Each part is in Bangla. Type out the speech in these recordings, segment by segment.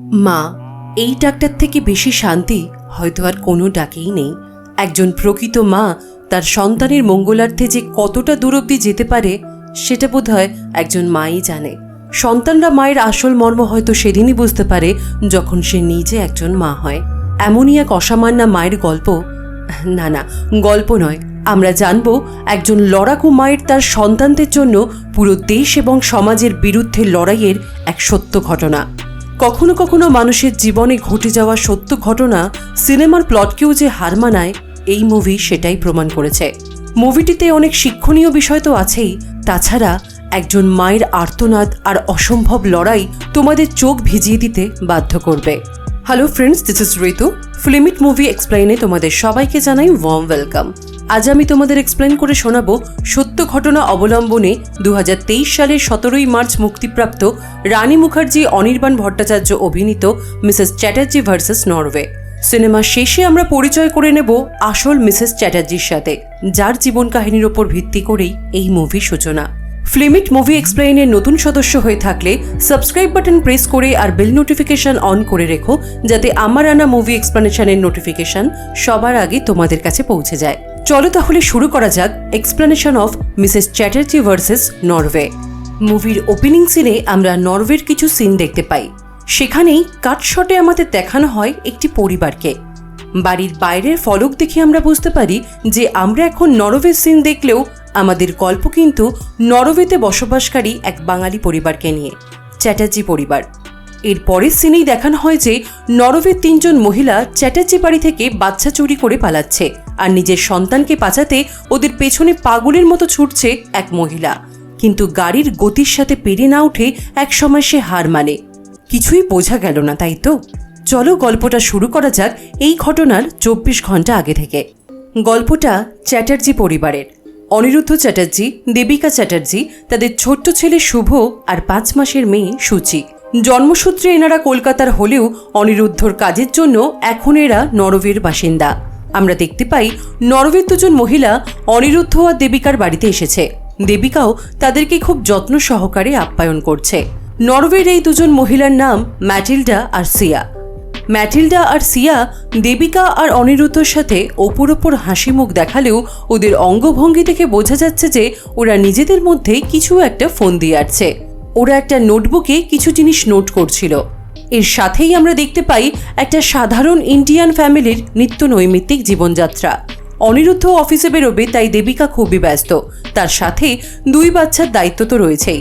মা, এই ডাকটার থেকে বেশি শান্তি হয়তো আর কোনো ডাকেই নেই। একজন প্রকৃত মা তার সন্তানের মঙ্গলার্থে যে কতটা দূর অবধি যেতে পারে সেটা বোধহয় একজন মাই জানে। সন্তানরা মায়ের আসল মর্ম হয়তো সেদিনই বুঝতে পারে যখন সে নিজে একজন মা হয়। এমনই এক অসামান্য মায়ের গল্প, না গল্প নয়, আমরা জানব একজন লড়াকু মায়ের তার সন্তানদের জন্য পুরো দেশ এবং সমাজের বিরুদ্ধে লড়াইয়ের এক সত্য ঘটনা। কখনো কখনো মানুষের জীবনে ঘটে যাওয়া সত্য ঘটনা সিনেমার প্লটকেও যে হার মানায়, এই মুভি সেটাই প্রমাণ করেছে। মুভিটিতে অনেক শিক্ষণীয় বিষয় তো আছেই, তাছাড়া একজন মায়ের আর্তনাদ আর অসম্ভব লড়াই তোমাদের চোখ ভিজিয়ে দিতে বাধ্য করবে। Hello friends, this is Ritu. Filmit movie এক্সপ্লেইনে তোমাদের সবাইকে জানাই ওয়ার্ম ওয়েলকাম। আজ আমি তোমাদের এক্সপ্লেইন করে শোনাবো সত্য ঘটনা অবলম্বনে 2023 সালের 17 মার্চ মুক্তিপ্রাপ্ত রানী মুখার্জি অনির্বাণ ভট্টাচার্য অভিনীত Mrs Chatterjee versus Norway. Cinema শেষে আমরা পরিচয় করে নেব আসল মিসেস চ্যাটার্জির সাথে, যার জীবন কাহিনীর ওপর ভিত্তি করেই এই মুভির সূচনা। ফিল্মিট মুভি এক্সপ্লেইনের নতুন সদস্য হয়ে থাকলে সাবস্ক্রাইব বাটন প্রেস করে আর বেল নোটিফিকেশন অন করে রেখো, যাতে আমার আনা মুভি এক্সপ্লেনেশনের নোটিফিকেশন সবার আগে তোমাদের কাছে পৌঁছে যায়। চলো তাহলে শুরু করা যাক explanation of Mrs Chatterjee versus Norway. মুভির ওপেনিং সিনে আমরা নরওয়ের কিছু সিন দেখতে পাই। সেখানেই কাট শটে আমাদের দেখানো হয় একটি পরিবারকে। বাড়ির বাইরের ফলক দেখে আমরা বুঝতে পারি যে আমরা এখন নরওয়ের সিন দেখলেও আমাদের গল্প কিন্তু নরওয়েতে বসবাসকারী এক বাঙালি পরিবারকে নিয়ে, চ্যাটার্জি পরিবার। এর পরের সিনেই দেখানো হয় যে নরওয়ের 3 জন মহিলা চ্যাটার্জি বাড়ি থেকে বাচ্চা চুরি করে পালাচ্ছে, আর নিজের সন্তানকে বাঁচাতে ওদের পেছনে পাগলের মতো ছুটছে এক মহিলা। কিন্তু গাড়ির গতির সাথে পেরে না উঠে একসময় সে হার মানে। কিছুই বোঝা গেল না, তাই তো? চলো গল্পটা শুরু করা যাক এই ঘটনার 24 ঘন্টা আগে থেকে। গল্পটা চ্যাটার্জি পরিবারের। অনিরুদ্ধ চ্যাটার্জি, দেবিকা চ্যাটার্জি, তাদের ছোট্ট ছেলে শুভ আর 5 মাসের মেয়ে সূচি। জন্মসূত্রে এনারা কলকাতার হলেও অনিরুদ্ধর কাজের জন্য এখন এরা নরওয়ের বাসিন্দা। আমরা দেখতে পাই নরওয়ের 2 জন মহিলা অনিরুদ্ধ আর দেবিকার বাড়িতে এসেছে। দেবিকাও তাদেরকে খুব যত্ন সহকারে আপ্যায়ন করছে। নরওয়ের এই 2 জন মহিলার নাম ম্যাটিল্ডা আর সিয়া। ম্যাটিল্ডা আর সিয়া দেবিকা আর অনিরুদ্ধর সাথে ওপর হাসি মুখ দেখালেও ওদের অঙ্গভঙ্গি থেকে বোঝা যাচ্ছে যে ওরা নিজেদের মধ্যে কিছু একটা ফোন দিয়ে আসছে। ওরা একটা নোটবুকে কিছু জিনিস নোট করছিল। এর সাথেই আমরা দেখতে পাই একটা সাধারণ ইন্ডিয়ান ফ্যামিলির নিত্য নৈমিত্তিক জীবনযাত্রা। অনিরুদ্ধ অফিসে বেরোবে, তাই দেবিকা খুবই ব্যস্ত। তার সাথে 2 বাচ্চার দায়িত্ব তো রয়েছেই।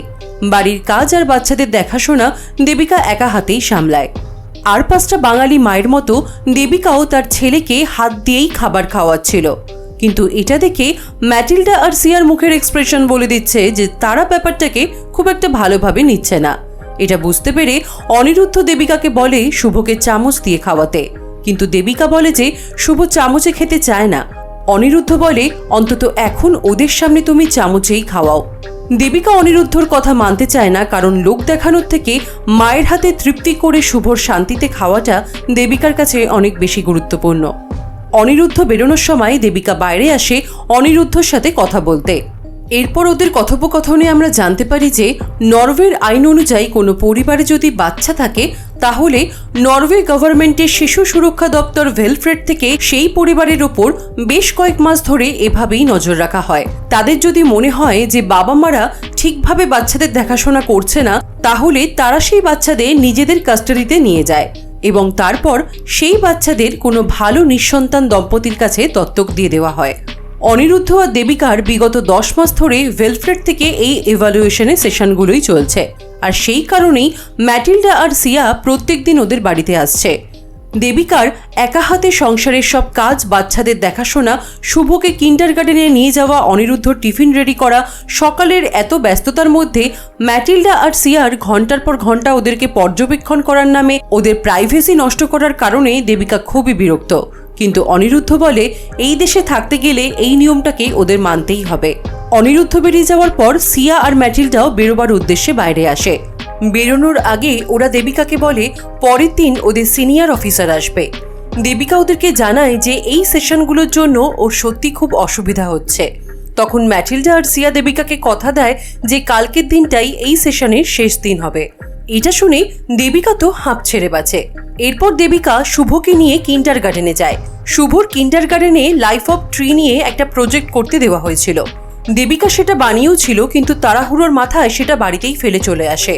বাড়ির কাজ আর বাচ্চাদের দেখাশোনা দেবিকা একা হাতেই সামলায়। আর 5টা বাঙালি মায়ের মতো দেবিকাও তার ছেলেকে হাত দিয়েই খাবার খাওয়াচ্ছিল। কিন্তু এটা দেখে ম্যাটিল্ডা আর সিয়ার মুখের এক্সপ্রেশন বলে দিচ্ছে যে তারা ব্যাপারটাকে খুব একটা ভালোভাবে নিচ্ছে না। এটা বুঝতে পেরে অনিরুদ্ধ দেবিকাকে বলে শুভকে চামচ দিয়ে খাওয়াতে, কিন্তু দেবিকা বলে যে শুভ চামচে খেতে চায় না। অনিরুদ্ধ বলে অন্তত এখন ওদের সামনে তুমি চামচেই খাওয়াও। দেবিকা অনিরুদ্ধর কথা মানতে চায় না, কারণ লোক দেখানোর থেকে মায়ের হাতে তৃপ্তি করে শুভর শান্তিতে খাওয়াটা দেবিকার কাছে অনেক বেশি গুরুত্বপূর্ণ। অনিরুদ্ধ বেরোনোর সময় দেবিকা বাইরে আসে অনিরুদ্ধর সাথে কথা বলতে। এরপর ওদের কথোপকথনে আমরা জানতে পারি যে নরওয়ের আইন অনুযায়ী কোনো পরিবারে যদি বাচ্চা থাকে তাহলে নরওয়ে গভর্নমেন্টের শিশু সুরক্ষা দপ্তর ভেলফ্রেড থেকে সেই পরিবারের ওপর বেশ কয়েক মাস ধরে এভাবেই নজর রাখা হয়। তাদের যদি মনে হয় যে বাবা মারা ঠিকভাবে বাচ্চাদের দেখাশোনা করছে না, তাহলে তারা সেই বাচ্চাদের নিজেদের কাস্টাডিতে নিয়ে যায় এবং তারপর সেই বাচ্চাদের কোনো ভালো নিঃসন্তান দম্পতির কাছে দত্তক দিয়ে দেওয়া হয়। অনিরুদ্ধ আর দেবিকার বিগত 10 মাস ধরে ওয়েলফেয়ার থেকে এই ইভ্যালুয়েশনের সেশনগুলোই চলছে, আর সেই কারণেই ম্যাটিল্ডা আর সিয়া প্রত্যেক দিন ওদের বাড়িতে আসছে। দেবিকার একা হাতে সংসারের সব কাজ, বাচ্চাদের দেখাশোনা, শুভকে কিন্ডারগার্টেনে নিয়ে যাওয়া, অনিরুদ্ধ টিফিন রেডি করা, সকালের এত ব্যস্ততার মধ্যে ম্যাটিল্ডা আর সিয়ার ঘন্টার পর ঘন্টা ওদেরকে পর্যবেক্ষণ করার নামে ওদের প্রাইভেসি নষ্ট করার কারণে দেবিকা খুবই বিরক্ত। কিন্তু অনিরুদ্ধ বলে এই দেশে থাকতে গেলে এই নিয়মটাকে ওদের মানতেই হবে। অনিরুদ্ধ বেরিয়ে যাওয়ার পর সিয়া আর ম্যাটিল্ডাও বেরোবার উদ্দেশ্যে বাইরে আসে। বেরোনোর আগে ওরা দেবিকাকে বলে পরের দিন ওদের সিনিয়র অফিসার আসবে। দেবিকা ওদেরকে জানায় যে এই সেশনগুলোর জন্য ওর সত্যি খুব অসুবিধা হচ্ছে। তখন ম্যাটিল্ডা আর সিয়া দেবিকাকে কথা দেয় যে কালকের দিনটাই এই সেশনের শেষ দিন হবে। এটা শুনে দেবিকা তো হাঁপ ছেড়ে বাঁচে। এরপর দেবিকা শুভকে নিয়ে কিন্ডার গার্ডেনে যায়। শুভর কিন্ডার গার্ডেনে লাইফ অফ ট্রি নিয়ে একটা প্রজেক্ট করতে দেওয়া হয়েছিল। দেবিকা সেটা বানিয়েও ছিল, কিন্তু তাড়াহুড়োর মাথায় সেটা বাড়িতেই ফেলে চলে আসে।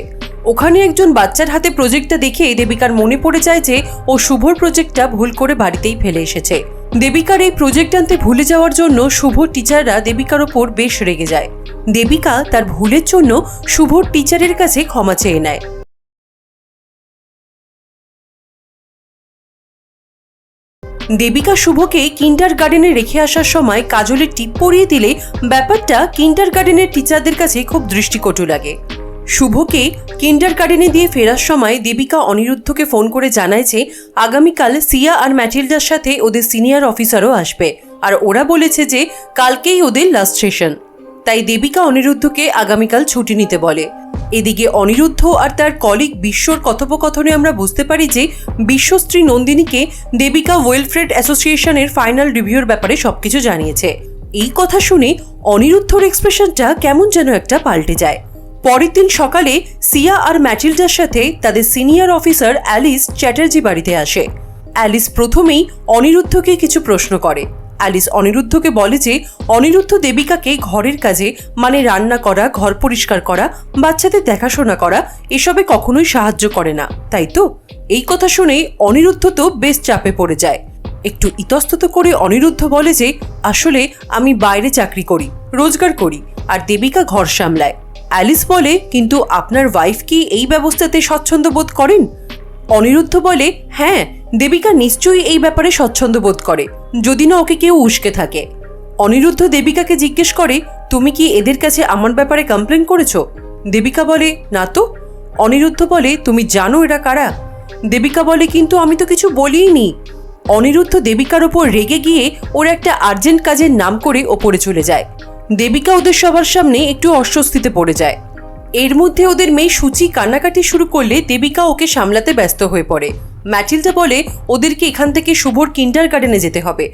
ওখানে একজন বাচ্চার হাতে প্রজেক্টটা দেখে দেবিকার মনে পড়ে যায় যে ও শুভর প্রজেক্টটা ভুল করে বাড়িতেই ফেলে এসেছে। দেবিকার এই প্রজেক্ট আনতে ভুলে যাওয়ার জন্য শুভর টিচাররা দেবিকার ওপর বেশ রেগে যায়। দেবিকা তার ভুলের জন্য শুভর টিচারের কাছে ক্ষমা চেয়ে নেয়। দেবিকা শুভকে কিন্ডার গার্ডেনে রেখে আসার সময় কাজলের টিপ পরিয়ে দিলে ব্যাপারটা কিন্ডার গার্ডেনের টিচারদের কাছে খুব দৃষ্টিকটু লাগে। শুভকে কিন্ডার গার্ডেনে দিয়ে ফেরার সময় দেবিকা অনিরুদ্ধকে ফোন করে জানায় যে আগামীকাল সিয়া আর ম্যাটিল্ডার সাথে ওদের সিনিয়র অফিসারও আসবে, আর ওরা বলেছে যে কালকেই ওদের লাস্ট সেশন। তাই দেবিকা অনিরুদ্ধকে আগামীকাল ছুটি নিতে বলে। এদিকে অনিরুদ্ধ আর তার কলিগ বিশ্বর কথোপকথনে আমরা বুঝতে পারি যে বিশ্বস্ত্রী নন্দিনীকে দেবিকা ওয়েলফেয়ার অ্যাসোসিয়েশনের ফাইনাল রিভিউর ব্যাপারে সবকিছু জানিয়েছে। এই কথা শুনে অনিরুদ্ধর এক্সপ্রেশনটা কেমন যেন একটা পাল্টে যায়। পরের দিন সকালে সিয়া আর ম্যাটিল্ডার সাথে তাদের সিনিয়র অফিসার অ্যালিস চ্যাটার্জি বাড়িতে আসে। অ্যালিস প্রথমেই অনিরুদ্ধকে কিছু প্রশ্ন করে। অ্যালিস অনিরুদ্ধকে বলে যে অনিরুদ্ধ দেবিকাকে ঘরের কাজে, মানে রান্না করা, ঘর পরিষ্কার করা, বাচ্চাদের দেখাশোনা করা, এসবে কখনোই সাহায্য করে না, তাই তো? এই কথা শুনে অনিরুদ্ধ তো বেশ চাপে পড়ে যায়। একটু ইতস্তত করে অনিরুদ্ধ বলে যে আসলে আমি বাইরে চাকরি করি, রোজগার করি, আর দেবিকা ঘর সামলায়। অ্যালিস বলে কিন্তু আপনার ওয়াইফ কি এই ব্যবস্থাতে স্বচ্ছন্দ বোধ করেন? অনিরুদ্ধ বলে হ্যাঁ, দেবিকা নিশ্চয়ই এই ব্যাপারে স্বচ্ছন্দ বোধ করে, যদি না ওকে কেউ উস্কে থাকে। অনিরুদ্ধ দেবিকাকে জিজ্ঞেস করে তুমি কি এদের কাছে আমার ব্যাপারে কমপ্লেন করেছো? দেবিকা বলে না তো। অনিরুদ্ধ বলে তুমি জানো এরা কারা? দেবিকা বলে কিন্তু আমি তো কিছু বলিনি। অনিরুদ্ধ দেবিকার ওপর রেগে গিয়ে ওর একটা আর্জেন্ট কাজের নাম করে ওপরে চলে যায়। দেবিকা ওদের সবার সামনে একটু অস্বস্তিতে পড়ে যায়। এর মধ্যে ওদের মেয়ে সূচি কান্নাকাটি শুরু করলে দেবিকা ওকে সামলাতে ব্যস্ত হয়ে পড়ে। ম্যাটিল্ডা বলে ওদেরকে এখান থেকে শুভর কিন্ডার গার্ডেনে যেতে হবে,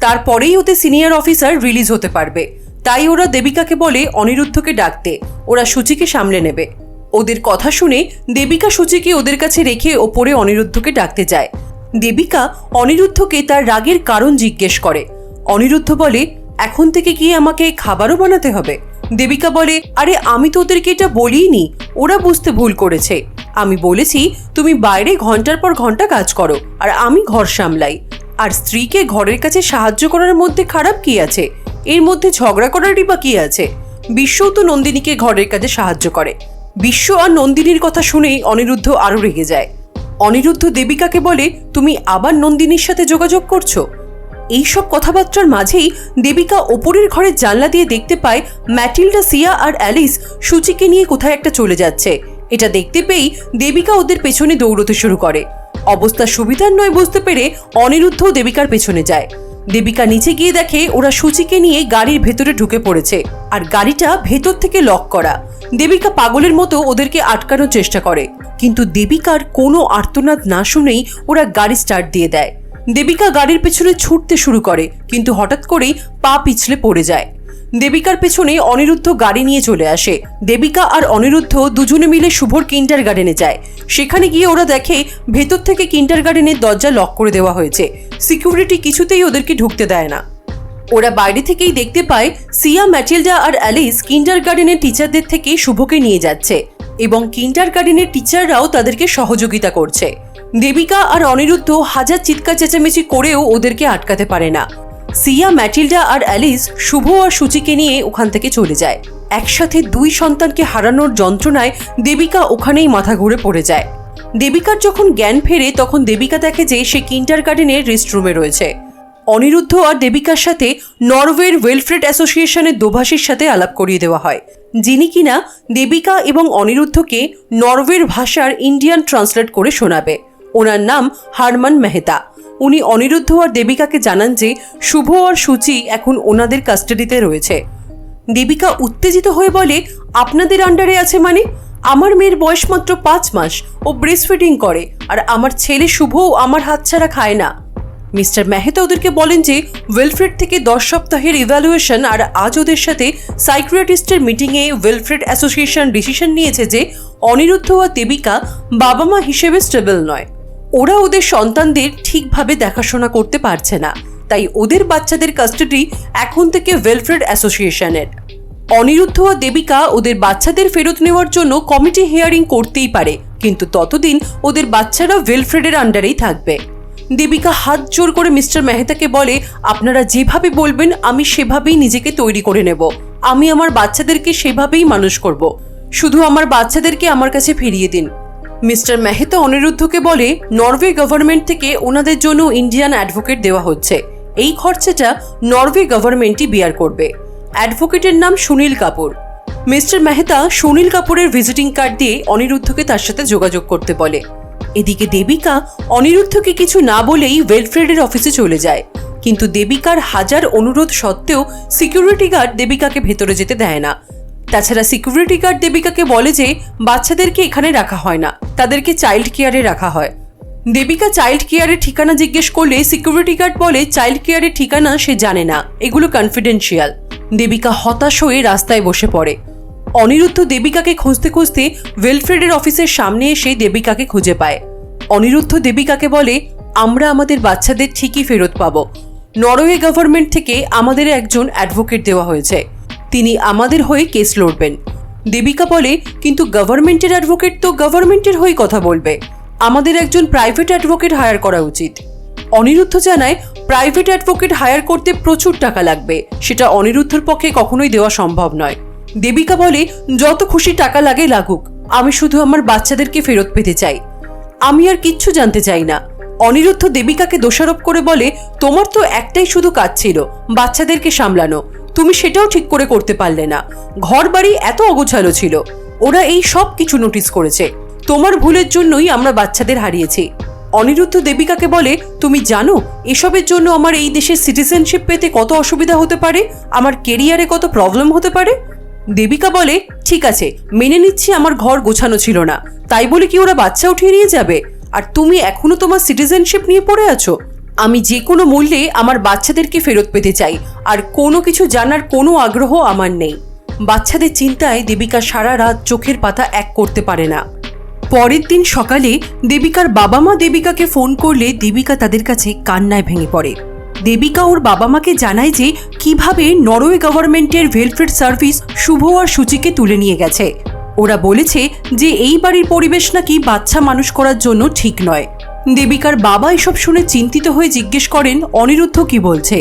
তারপরেই ওদের সিনিয়র অফিসার রিলিজ হতে পারবে। তাই ওরা দেবিকাকে বলে অনিরুদ্ধকে ডাকতে, ওরা সূচিকে সামলে নেবে। ওদের কথা শুনে দেবিকা সূচিকে ওদের কাছে রেখে ওপরে অনিরুদ্ধকে ডাকতে যায়। দেবিকা অনিরুদ্ধকে তার রাগের কারণ জিজ্ঞেস করে। অনিরুদ্ধ বলে এখন থেকে কি আমাকে খাবারও বানাতে হবে? দেবিকা বলে আরে আমি তো ওদেরকে এটা বলিনি, ওরা বুঝতে ভুল করেছে। আমি বলেছি তুমি বাইরে ঘন্টার পর ঘন্টা কাজ করো আর আমি ঘর সামলাই। আর স্ত্রীকে ঘরের কাছে সাহায্য করার মধ্যে খারাপ কি আছে? এর মধ্যে ঝগড়া করারই বা কি আছে? বিশ্বও তো নন্দিনীকে ঘরের কাজে সাহায্য করে। বিশ্ব আর নন্দিনীর কথা শুনেই অনিরুদ্ধ আরো রেগে যায়। অনিরুদ্ধ দেবিকাকে বলে তুমি আবার নন্দিনীর সাথে যোগাযোগ করছো? এইসব কথাবার্তার মাঝেই দেবিকা ওপরের ঘরের জানলা দিয়ে দেখতে পায় ম্যাটিল্ডা, সিয়া আর অ্যালিস সূচিকে নিয়ে কোথায় একটা চলে যাচ্ছে। এটা দেখতে পেয়েই দেবিকা ওদের পেছনে দৌড়তে শুরু করে। অবস্থা সুবিধার নয় বুঝতে পেরে অনিরুদ্ধও দেবিকার পেছনে যায়। দেবিকা নিচে গিয়ে দেখে ওরা সূচিকে নিয়ে গাড়ির ভেতরে ঢুকে পড়েছে, আর গাড়িটা ভেতর থেকে লক করা। দেবিকা পাগলের মতো ওদেরকে আটকানোর চেষ্টা করে, কিন্তু দেবিকার কোনো আর্তনাদ না শুনেই ওরা গাড়ি স্টার্ট দিয়ে দেয়। দেবিকা গাড়ির পেছনে ছুটতে শুরু করে, কিন্তু হঠাৎ করেই পা পিছলে পড়ে যায়। দেবিকার পেছনে অনিরুদ্ধ গাড়ি নিয়ে চলে আসে। দেবিকা আর অনিরুদ্ধ দুজনে মিলে শুভর কিন্ডার গার্ডেনে যায়। সেখানে গিয়ে ওরা দেখে ভেতর থেকে কিন্ডার গার্ডেনের দরজা লক করে দেওয়া হয়েছে। সিকিউরিটি কিছুতেই ওদেরকে ঢুকতে দেয় না। ওরা বাইরে থেকেই দেখতে পায় সিয়া, ম্যাটিল্ডা আর অ্যালিস কিন্ডার গার্ডেনের টিচারদের থেকে শুভকে নিয়ে যাচ্ছে, এবং কিন্ডার গার্ডেনের টিচাররাও তাদেরকে সহযোগিতা করছে। দেবিকা আর অনিরুদ্ধ হাজার চিৎকার চেঁচামেচি করেও ওদেরকে আটকাতে পারে না। সিয়া, ম্যাটিল্ডা আর অ্যালিস শুভ আর সূচিকে নিয়ে ওখান থেকে চলে যায়। একসাথে দুই সন্তানকে হারানোর যন্ত্রণায় দেবিকা ওখানেই মাথা ঘুরে পড়ে যায়। দেবিকার যখন জ্ঞান ফেরে তখন দেবিকা দেখে যে সে কিন্ডার গার্ডেনের রেস্টরুমে রয়েছে। অনিরুদ্ধ আর দেবিকার সাথে নরওয়ের ওয়েলফেয়ার অ্যাসোসিয়েশনের দোভাষীর সাথে আলাপ করিয়ে দেওয়া হয়, যিনি কিনা দেবিকা এবং অনিরুদ্ধকে নরওয়ের ভাষার ইন্ডিয়ান ট্রান্সলেট করে শোনাবে। ওনার নাম হারমান মেহতা। উনি অনিরুদ্ধ আর দেবিকাকে জানান যে শুভ আর সূচি এখন ওনাদের কাস্টাডিতে রয়েছে। দেবিকা উত্তেজিত হয়ে বলে আপনাদের আন্ডারে আছে মানে? আমার মেয়ের বয়স মাত্র 5 মাস, ও ব্রেস্ট ফিডিং করে, আর আমার ছেলে শুভও আমার হাত ছাড়া খায় না। মিস্টার মেহতা ওদেরকে বলেন যে উইলফ্রেড থেকে 10 সপ্তাহের ইভ্যালুয়েশন আর আজ ওদের সাথে সাইকিয়াট্রিস্টের মিটিংয়ে উইলফ্রেড অ্যাসোসিয়েশন ডিসিশন নিয়েছে যে অনিরুদ্ধ আর দেবিকা বাবা মা হিসেবে স্টেবল নয়। ওরা ওদের সন্তানদের ঠিকভাবে দেখাশোনা করতে পারছে না, তাই ওদের বাচ্চাদের কাস্টাডি এখন থেকে উইলফ্রেড অ্যাসোসিয়েশনের। অনিরুদ্ধ আর দেবিকা ওদের বাচ্চাদের ফেরত নেওয়ার জন্য কমিটি হিয়ারিং করতেই পারে, কিন্তু ততদিন ওদের বাচ্চারা উইলফ্রেডের আন্ডারেই থাকবে। দেবিকা হাত জোর করে মিস্টার মেহতাকে বলে, আপনারা যেভাবে বলবেন আমি সেভাবেই নিজেকে তৈরি করে নেব। আমি আমার বাচ্চাদেরকে সেভাবেই মানুষ করব। শুধু আমার বাচ্চাদেরকে আমার কাছে ফিরিয়ে দিন। মিস্টার মেহতা অনিরুদ্ধকে বলে, নরওয়ে গভর্নমেন্ট থেকে ওনাদের জন্য ইন্ডিয়ান অ্যাডভোকেট দেওয়া হচ্ছে। এই খরচাটা নরওয়ে গভর্নমেন্টই বিয়ার করবে। অ্যাডভোকেটের নাম সুনীল কাপুর। মিস্টার মেহতা সুনীল কাপুরের ভিজিটিং কার্ড দিয়ে অনিরুদ্ধকে তার সাথে যোগাযোগ করতে বলে। এদিকে দেবিকা অনিরুদ্ধকে কিছু না বলেই ওয়েলফেয়ারের অফিসে চলে যায়, কিন্তু দেবিকার হাজার অনুরোধ সত্ত্বেও সিকিউরিটি গার্ড দেবিকাকে ভেতরে যেতে দেয় না। তাছাড়া সিকিউরিটি গার্ড দেবিকাকে বলে যে বাচ্চাদেরকে এখানে রাখা হয় না, তাদেরকে চাইল্ড কেয়ারে রাখা হয়। দেবিকা চাইল্ড কেয়ারের ঠিকানা জিজ্ঞেস করলে সিকিউরিটি গার্ড বলে চাইল্ড কেয়ারের ঠিকানা সে জানে না, এগুলো কনফিডেন্সিয়াল। দেবিকা হতাশ হয়ে রাস্তায় বসে পড়ে। অনিরুদ্ধ দেবিকাকে খুঁজতে খুঁজতে ওয়েলফেয়ারের অফিসের সামনে এসে দেবিকাকে খুঁজে পায়। অনিরুদ্ধ দেবিকাকে বলে, আমরা আমাদের বাচ্চাদের ঠিকই ফেরত পাবো। নরওয়ে গভর্নমেন্ট থেকে আমাদের একজন অ্যাডভোকেট দেওয়া হয়েছে, তিনি আমাদের হয়ে কেস লড়বেন। দেবিকা বলে, কিন্তু গভর্নমেন্টের অ্যাডভোকেট তো গভর্নমেন্টের হয়ে কথা বলবে, আমাদের একজন প্রাইভেট অ্যাডভোকেট হায়ার করা উচিত। অনিরুদ্ধ জানায় প্রাইভেট অ্যাডভোকেট হায়ার করতে প্রচুর টাকা লাগবে, সেটা অনিরুদ্ধর পক্ষে কখনোই দেওয়া সম্ভব নয়। দেবিকা বলে, যত খুশি টাকা লাগে লাগুক, আমি শুধু আমার বাচ্চাদেরকে ফেরত পেতে চাই, আমি আর কিচ্ছু জানতে চাই না। অনিরুদ্ধ দেবিকাকে দোষারোপ করে বলে, তোমার তো একটাই শুধু কাজ ছিল, বাচ্চাদেরকে সামলানো, তুমি সেটাও ঠিক করে করতে পারলে না। ঘর বাড়ি এত অগোছালো ছিল, ওরা এই সব কিছু নোটিস করেছে, তোমার ভুলের জন্যই আমরা বাচ্চাদের হারিয়েছি। অনিরুদ্ধ দেবিকাকে বলে, তুমি জানো এসবের জন্য আমার এই দেশের সিটিজেনশিপ পেতে কত অসুবিধা হতে পারে, আমার কেরিয়ারে কত প্রবলেম হতে পারে। দেবিকা বলে, ঠিক আছে মেনে নিচ্ছি আমার ঘর গোছানো ছিল না, তাই বলে কি ওরা বাচ্চা উঠিয়ে নিয়ে যাবে? আর তুমি এখনো তোমার সিটিজেনশিপ নিয়ে পড়ে আছো। আমি যে কোনো মূল্যে আমার বাচ্চাদেরকে ফেরত পেতে চাই, আর কোনো কিছু জানার কোনো আগ্রহ আমার নেই। বাচ্চাদের চিন্তায় দেবিকা সারা রাত চোখের পাতা এক করতে পারে না। পরের দিন সকালে দেবিকার বাবা মা দেবিকাকে ফোন করলে দেবিকা তাদের কাছে কান্নায় ভেঙে পড়ে। দেবিকা ওর বাবা মাকে জানায় যে কিভাবে নরওয়ে গভর্নমেন্টের ওয়েলফেয়ার সার্ভিস শুভ আর সূচিকে তুলে নিয়ে গেছে। ওরা বলেছে যে এই বাড়ির পরিবেশ নাকি বাচ্চা মানুষ করার জন্য ঠিক নয়। দেবিকার বাবা এসব শুনে চিন্তিত হয়ে জিজ্ঞেস করেন অনিরুদ্ধ কি বলছে।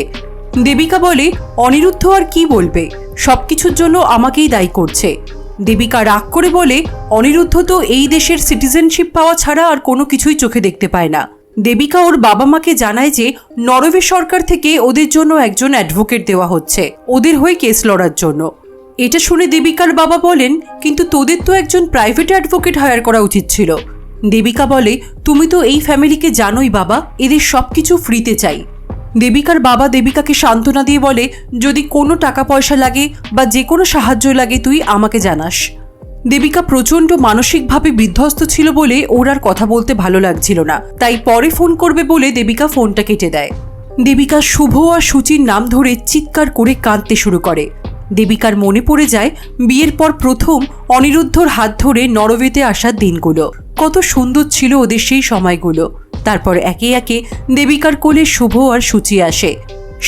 দেবিকা বলে, অনিরুদ্ধ আর কি বলবে, সবকিছুর জন্য আমাকেই দায়ী করছে। দেবিকা রাগ করে বলে, অনিরুদ্ধ তো এই দেশের সিটিজেনশিপ পাওয়া ছাড়া আর কোনো কিছুই চোখে দেখতে পায় না। দেবিকা ওর বাবা মাকে জানায় যে নরওয়ে সরকার থেকে ওদের জন্য একজন অ্যাডভোকেট দেওয়া হচ্ছে ওদের হয়ে কেস লড়ার জন্য। এটা শুনে দেবিকার বাবা বলেন, কিন্তু তোদের তো একজন প্রাইভেট অ্যাডভোকেট হায়ার করা উচিত ছিল। দেবিকা বলে, তুমি তো এই ফ্যামিলিকে জানোই বাবা, এদের সব কিছু ফ্রিতে চাই। দেবিকার বাবা দেবিকাকে সান্ত্বনা দিয়ে বলে, যদি কোনো টাকা পয়সা লাগে বা যে কোনো সাহায্য লাগে তুই আমাকে জানাস। দেবিকা প্রচণ্ড মানসিকভাবে বিধ্বস্ত ছিল বলে ওর আর কথা বলতে ভালো লাগছিল না, তাই পরে ফোন করবে বলে দেবিকা ফোনটা কেটে দেয়। দেবিকা শুভ আর সূচির নাম ধরে চিৎকার করে কাঁদতে শুরু করে। দেবিকার মনে পড়ে যায় বিয়ের পর প্রথম অনিরুদ্ধর হাত ধরে নরওয়েতে আসার দিনগুলো, কত সুন্দর ছিল ওদের সেই সময়গুলো। তারপর একে একে দেবিকার কোলে শুভ আর সূচি আসে।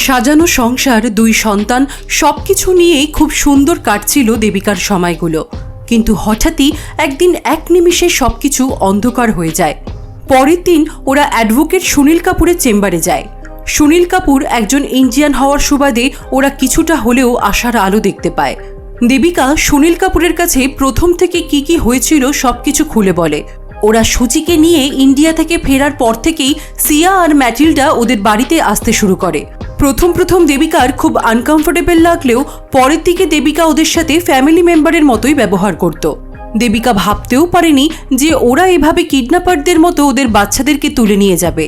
সাজানো সংসার, দুই সন্তান, সবকিছু নিয়েই খুব সুন্দর কাটছিল দেবিকার সময়গুলো। কিন্তু হঠাৎই একদিন এক নিমিষে সবকিছু অন্ধকার হয়ে যায়। পরের দিন ওরা অ্যাডভোকেট সুনীল কাপুরের চেম্বারে যায়। সুনীল কাপুর একজন ইন্ডিয়ান হওয়ার সুবাদে ওরা কিছুটা হলেও আশার আলো দেখতে পায়। দেবিকা সুনীল কাপুরের কাছে প্রথম থেকে কি কি হয়েছিল সবকিছু খুলে বলে। ওরা সূচিকে নিয়ে ইন্ডিয়া থেকে ফেরার পর থেকেই সিয়া আর ম্যাটিল্ডা ওদের বাড়িতে আসতে শুরু করে। প্রথম দেবিকার খুব আনকমফোর্টেবল লাগলেও পরের দিকে দেবিকা ওদের সাথে ফ্যামিলি মেম্বারের মতোই ব্যবহার করত। দেবিকা ভাবতেও পারেনি যে ওরা এভাবে কিডন্যাপারদের মতো ওদের বাচ্চাদেরকে তুলে নিয়ে যাবে।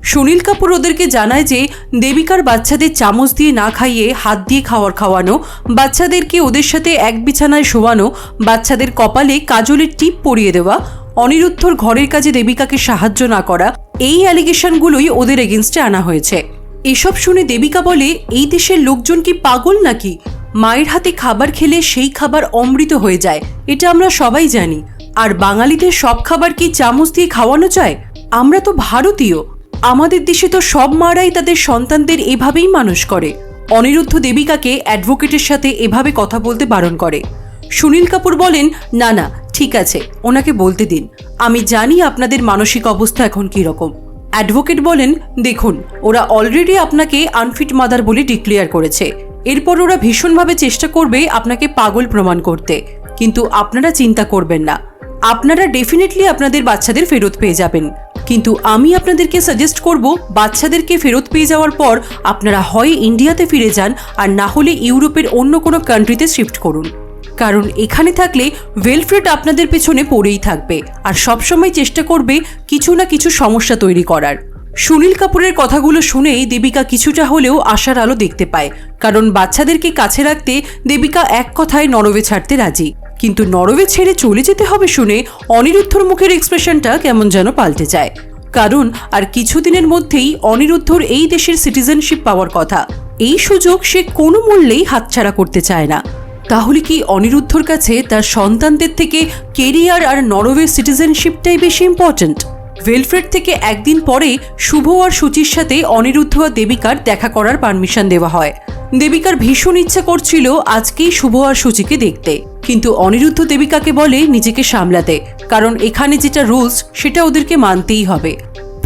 সুনীল কাপুর ওদেরকে জানায় যে দেবিকার বাচ্চাদের চামচ দিয়ে না খাইয়ে হাত দিয়ে খাওয়ানো, বাচ্চাদেরকে ওদের সাথে এক বিছানায় শোয়ানো, বাচ্চাদের কপালে কাজলের টিপ পরিয়ে দেওয়া, অনিরুদ্ধর ঘরের কাজে দেবিকাকে সাহায্য না করা, এই অ্যালিগেশনগুলোই ওদের এগেনস্টে আনা হয়েছে। এসব শুনে দেবিকা বলে, এই দেশের লোকজন কি পাগল নাকি? মায়ের হাতে খাবার খেলে সেই খাবার অমৃত হয়ে যায়, এটা আমরা সবাই জানি। আর বাঙালিদের সব খাবার কি চামচ দিয়ে খাওয়ানো যায়? আমরা তো ভারতীয়, আমাদের দেশে তো সব মারাই তাদের সন্তানদের এভাবেই মানুষ করে। অনিরুদ্ধ দেবিকাকে অ্যাডভোকেটের সাথে এভাবে কথা বলতে বারণ করে। সুনীল কাপুর বলেন, না না ঠিক আছে, ওনাকে বলতে দিন, আমি জানি আপনাদের মানসিক অবস্থা এখন কীরকম। অ্যাডভোকেট বলেন, দেখুন ওরা অলরেডি আপনাকে আনফিট মাদার বলে ডিক্লেয়ার করেছে, এরপর ওরা ভীষণভাবে চেষ্টা করবে আপনাকে পাগল প্রমাণ করতে, কিন্তু আপনারা চিন্তা করবেন না, আপনারা ডেফিনেটলি আপনাদের বাচ্চাদের ফেরত পেয়ে যাবেন। কিন্তু আমি আপনাদেরকে সাজেস্ট করব, বাচ্চাদেরকে ফেরত পেয়ে যাওয়ার পর আপনারা হয় ইন্ডিয়াতে ফিরে যান, আর না হলে ইউরোপের অন্য কোনো কান্ট্রিতে শিফট করুন। কারণ এখানে থাকলে ওয়েলফেয়ার আপনাদের পেছনে পড়েই থাকবে আর সবসময় চেষ্টা করবে কিছু না কিছু সমস্যা তৈরি করার। সুনীল কাপুরের কথাগুলো শুনেই দেবিকা কিছুটা হলেও আশার আলো দেখতে পায়, কারণ বাচ্চাদেরকে কাছে রাখতে দেবিকা এক কথায় নরওয়ে ছাড়তে রাজি। কিন্তু নরওয়ে ছেড়ে চলে যেতে হবে শুনে অনিরুদ্ধর মুখের এক্সপ্রেশনটা কেমন যেন পাল্টে যায়। কারণ আর কিছুদিনের মধ্যেই অনিরুদ্ধর এই দেশের সিটিজেনশিপ পাওয়ার কথা, এই সুযোগ সে কোনো মূল্যেই হাতছাড়া করতে চায় না। তাহলে কি অনিরুদ্ধর কাছে তার সন্তানদের থেকে কেরিয়ার আর নরওয়ে সিটিজেনশিপটাই বেশি ইম্পর্ট্যান্ট? ওয়েলফেয়ার থেকে একদিন পরে শুভ আর সূচির সাথে অনিরুদ্ধ আর দেবিকার দেখা করার পারমিশন দেওয়া হয়। দেবিকার ভীষণ ইচ্ছা করছিল আজকেই শুভ আর সূচিকে দেখতে, কিন্তু অনিরুদ্ধ দেবিকাকে বলে নিজেকে সামলাতে, কারণ এখানে যেটা রুলস সেটা ওদেরকে মানতেই হবে।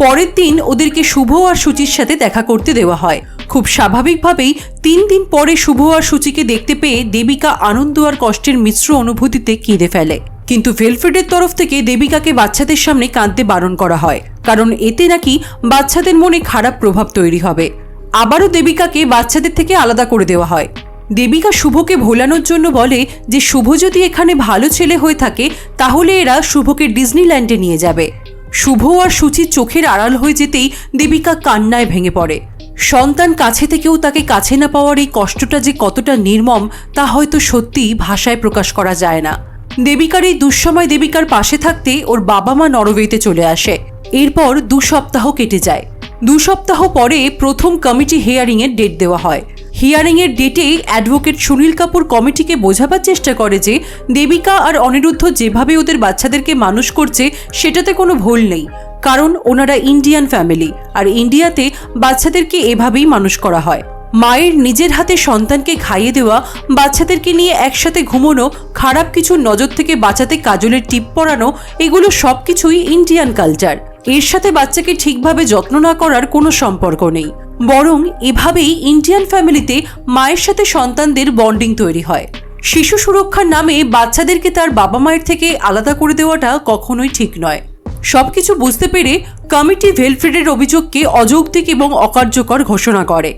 পরের দিন ওদেরকে শুভ আর সূচির সাথে দেখা করতে দেওয়া হয়। খুব স্বাভাবিকভাবেই 3 দিন পরে শুভ আর সূচিকে দেখতে পেয়ে দেবিকা আনন্দ আর কষ্টের মিশ্র অনুভূতিতে কেঁদে ফেলে। কিন্তু ওয়েলফেয়ারের তরফ থেকে দেবিকাকে বাচ্চাদের সামনে কাঁদতে বারণ করা হয়, কারণ এতে নাকি বাচ্চাদের মনে খারাপ প্রভাব তৈরি হবে। আবারও দেবিকাকে বাচ্চাদের থেকে আলাদা করে দেওয়া হয়। দেবিকা শুভকে ভোলানোর জন্য বলে যে শুভ যদি এখানে ভালো ছেলে হয়ে থাকে তাহলে এরা শুভকে ডিজনিল্যান্ডে নিয়ে যাবে। শুভ আর সূচির চোখের আড়াল হয়ে যেতেই দেবিকা কান্নায় ভেঙে পড়ে। সন্তান কাছে থেকেও তাকে কাছে না পাওয়ার এই কষ্টটা যে কতটা নির্মম তা হয়তো সত্যিই ভাষায় প্রকাশ করা যায় না। দেবিকার এই দুঃসময় দেবিকার পাশে থাকতে ওর বাবা মা নরওয়েতে চলে আসে। এরপর 2 সপ্তাহ কেটে যায়। 2 সপ্তাহ পরে প্রথম কমিটি হিয়ারিংয়ের ডেট দেওয়া হয়। হিয়ারিংয়ের ডেটে অ্যাডভোকেট সুনীল কাপুর কমিটিকে বোঝাবার চেষ্টা করে যে দেবিকা আর অনিরুদ্ধ যেভাবে ওদের বাচ্চাদেরকে মানুষ করছে সেটাতে কোনো ভুল নেই, কারণ ওনারা ইন্ডিয়ান ফ্যামিলি, আর ইন্ডিয়াতে বাচ্চাদেরকে এভাবেই মানুষ করা হয়। মায়ের নিজের হাতে সন্তানকে খাইয়ে দেওয়া, বাচ্চাদেরকে নিয়ে একসাথে ঘুমোনো, খারাপ কিছুর নজর থেকে বাঁচাতে কাজলের টিপ পরানো, এগুলো সব কিছুই ইন্ডিয়ান কালচার। এর সাথে বাচ্চাকে ঠিকভাবে যত্ন না করার কোনো সম্পর্ক নেই, বরং এভাবেই ইন্ডিয়ান ফ্যামিলিতে মায়ের সাথে সন্তানদের বন্ডিং তৈরি হয়। শিশু সুরক্ষার নামে বাচ্চাদেরকে তার বাবা মায়ের থেকে আলাদা করে দেওয়াটা কখনোই ঠিক নয়। সবকিছু বুঝতে পেরে কমিটি ওয়েলফেয়ারের অভিযোগকে অযৌক্তিক এবং অকার্যকর ঘোষণা করে।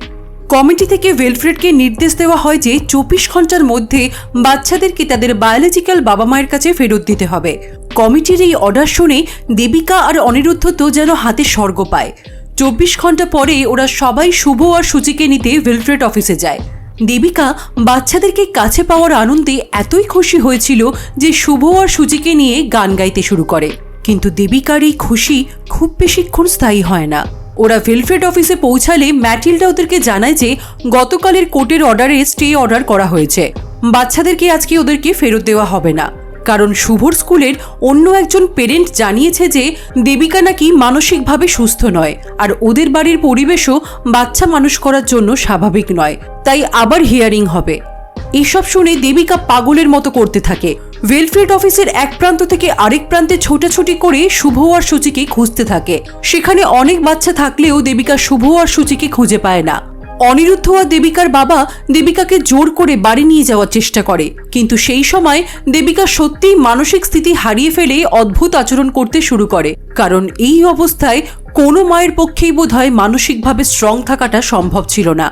কমিটি থেকে ওয়েলফেয়ারকে নির্দেশ দেওয়া হয় যে 24 ঘন্টার মধ্যে বাচ্চাদেরকে তাদের বায়োলজিক্যাল বাবা মায়ের কাছে ফেরত দিতে হবে। কমিটির এই অর্ডার শুনে দেবিকা আর অনিরুদ্ধ তো যেন হাতে স্বর্গ পায়। 24 ঘন্টা পরে ওরা সবাই শুভ আর সূচিকে নিতে ওয়েলফেয়ার অফিসে যায়। দেবিকা বাচ্চাদেরকে কাছে পাওয়ার আনন্দে এতই খুশি হয়েছিল যে শুভ আর সূচিকে নিয়ে গান গাইতে শুরু করে। কিন্তু দেবিকার এই খুশি খুব বেশিক্ষণ স্থায়ী হয় না। ওরা ওয়েলফেয়ার অফিসে পৌঁছালে ম্যাটিল্ডা ওদেরকে জানায় যে গতকালের কোর্টের অর্ডারে স্টে অর্ডার করা হয়েছে, বাচ্চাদেরকে আজকে ওদেরকে ফেরত দেওয়া হবে না, কারণ শুভর স্কুলের অন্য একজন পেরেন্ট জানিয়েছে যে দেবিকা নাকি মানসিকভাবে সুস্থ নয়, আর ওদের বাড়ির পরিবেশও বাচ্চা মানুষ করার জন্য স্বাভাবিক নয়, তাই আবার হিয়ারিং হবে। এসব শুনে দেবিকা পাগলের মতো করতে থাকে। ওয়েলফেয়ার অফিসের এক প্রান্ত থেকে আরেক প্রান্তে ছোটাছুটি করে শুভ আর সূচিকে খুঁজতে থাকে। সেখানে অনেক বাচ্চা থাকলেও দেবিকা শুভ আর সূচিকে খুঁজে পায় না। অনিরুদ্ধ আর দেবিকার বাবা দেবিকাকে জোর করে বাড়ি নিয়ে যাওয়ার চেষ্টা করে, কিন্তু সেই সময় দেবিকা সত্যিই মানসিক স্থিতি হারিয়ে ফেলে অদ্ভুত আচরণ করতে শুরু করে, কারণ এই অবস্থায় কোনো মায়ের পক্ষেই বোধহয় মানসিকভাবে স্ট্রং থাকাটা সম্ভব ছিল না।